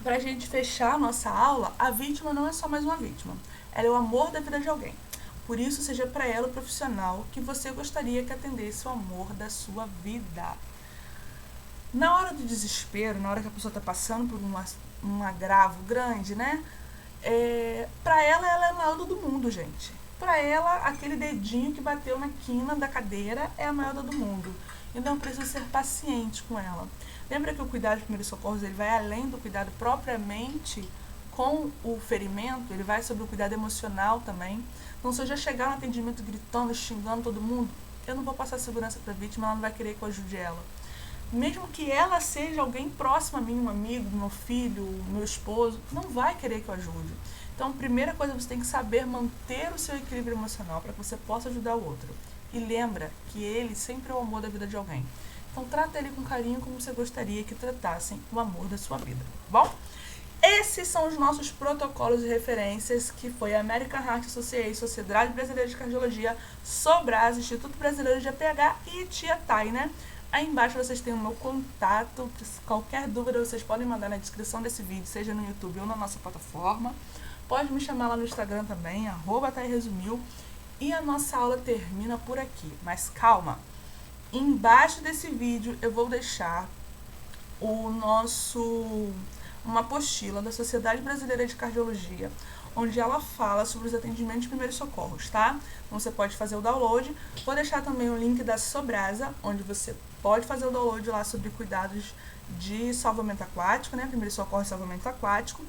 para a gente fechar a nossa aula, a vítima não é só mais uma vítima, ela é o amor da vida de alguém. Por isso, seja para ela o profissional que você gostaria que atendesse o amor da sua vida. Na hora do desespero, na hora que a pessoa está passando por um agravo grande, né? Para ela é a maior dor do mundo, gente. Para ela, aquele dedinho que bateu na quina da cadeira é a maior dor do mundo. Então, precisa ser paciente com ela. Lembra que o cuidado de primeiros socorros ele vai além do cuidado propriamente com o ferimento, ele vai sobre o cuidado emocional também. Então, se eu já chegar no atendimento gritando, xingando todo mundo, eu não vou passar segurança para a vítima, ela não vai querer que eu ajude ela. Mesmo que ela seja alguém próximo a mim, um amigo, meu filho, meu esposo, não vai querer que eu ajude. Então, a primeira coisa, você tem que saber manter o seu equilíbrio emocional para que você possa ajudar o outro. E lembra que ele sempre é o amor da vida de alguém. Então, trata ele com carinho como você gostaria que tratassem o amor da sua vida, tá bom? Esses são os nossos protocolos e referências, que foi a American Heart Association, Sociedade Brasileira de Cardiologia, Sobras, Instituto Brasileiro de APH e Tia Thay, né? Aí embaixo vocês têm o meu contato, qualquer dúvida vocês podem mandar na descrição desse vídeo, seja no YouTube ou na nossa plataforma. Pode me chamar lá no Instagram também, @ThayResumiu. E a nossa aula termina por aqui, mas calma. Embaixo desse vídeo eu vou deixar uma apostila da Sociedade Brasileira de Cardiologia, onde ela fala sobre os atendimentos de primeiros socorros, tá? Então você pode fazer o download. Vou deixar também o link da Sobrasa, onde você pode fazer o download lá sobre cuidados de salvamento aquático, né? Primeiro socorro e salvamento aquático.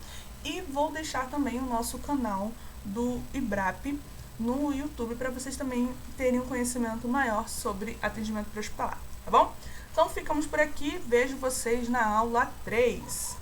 E vou deixar também o nosso canal do IBRAP no YouTube para vocês também terem um conhecimento maior sobre atendimento pré-hospitalar, tá bom? Então ficamos por aqui, vejo vocês na aula 3.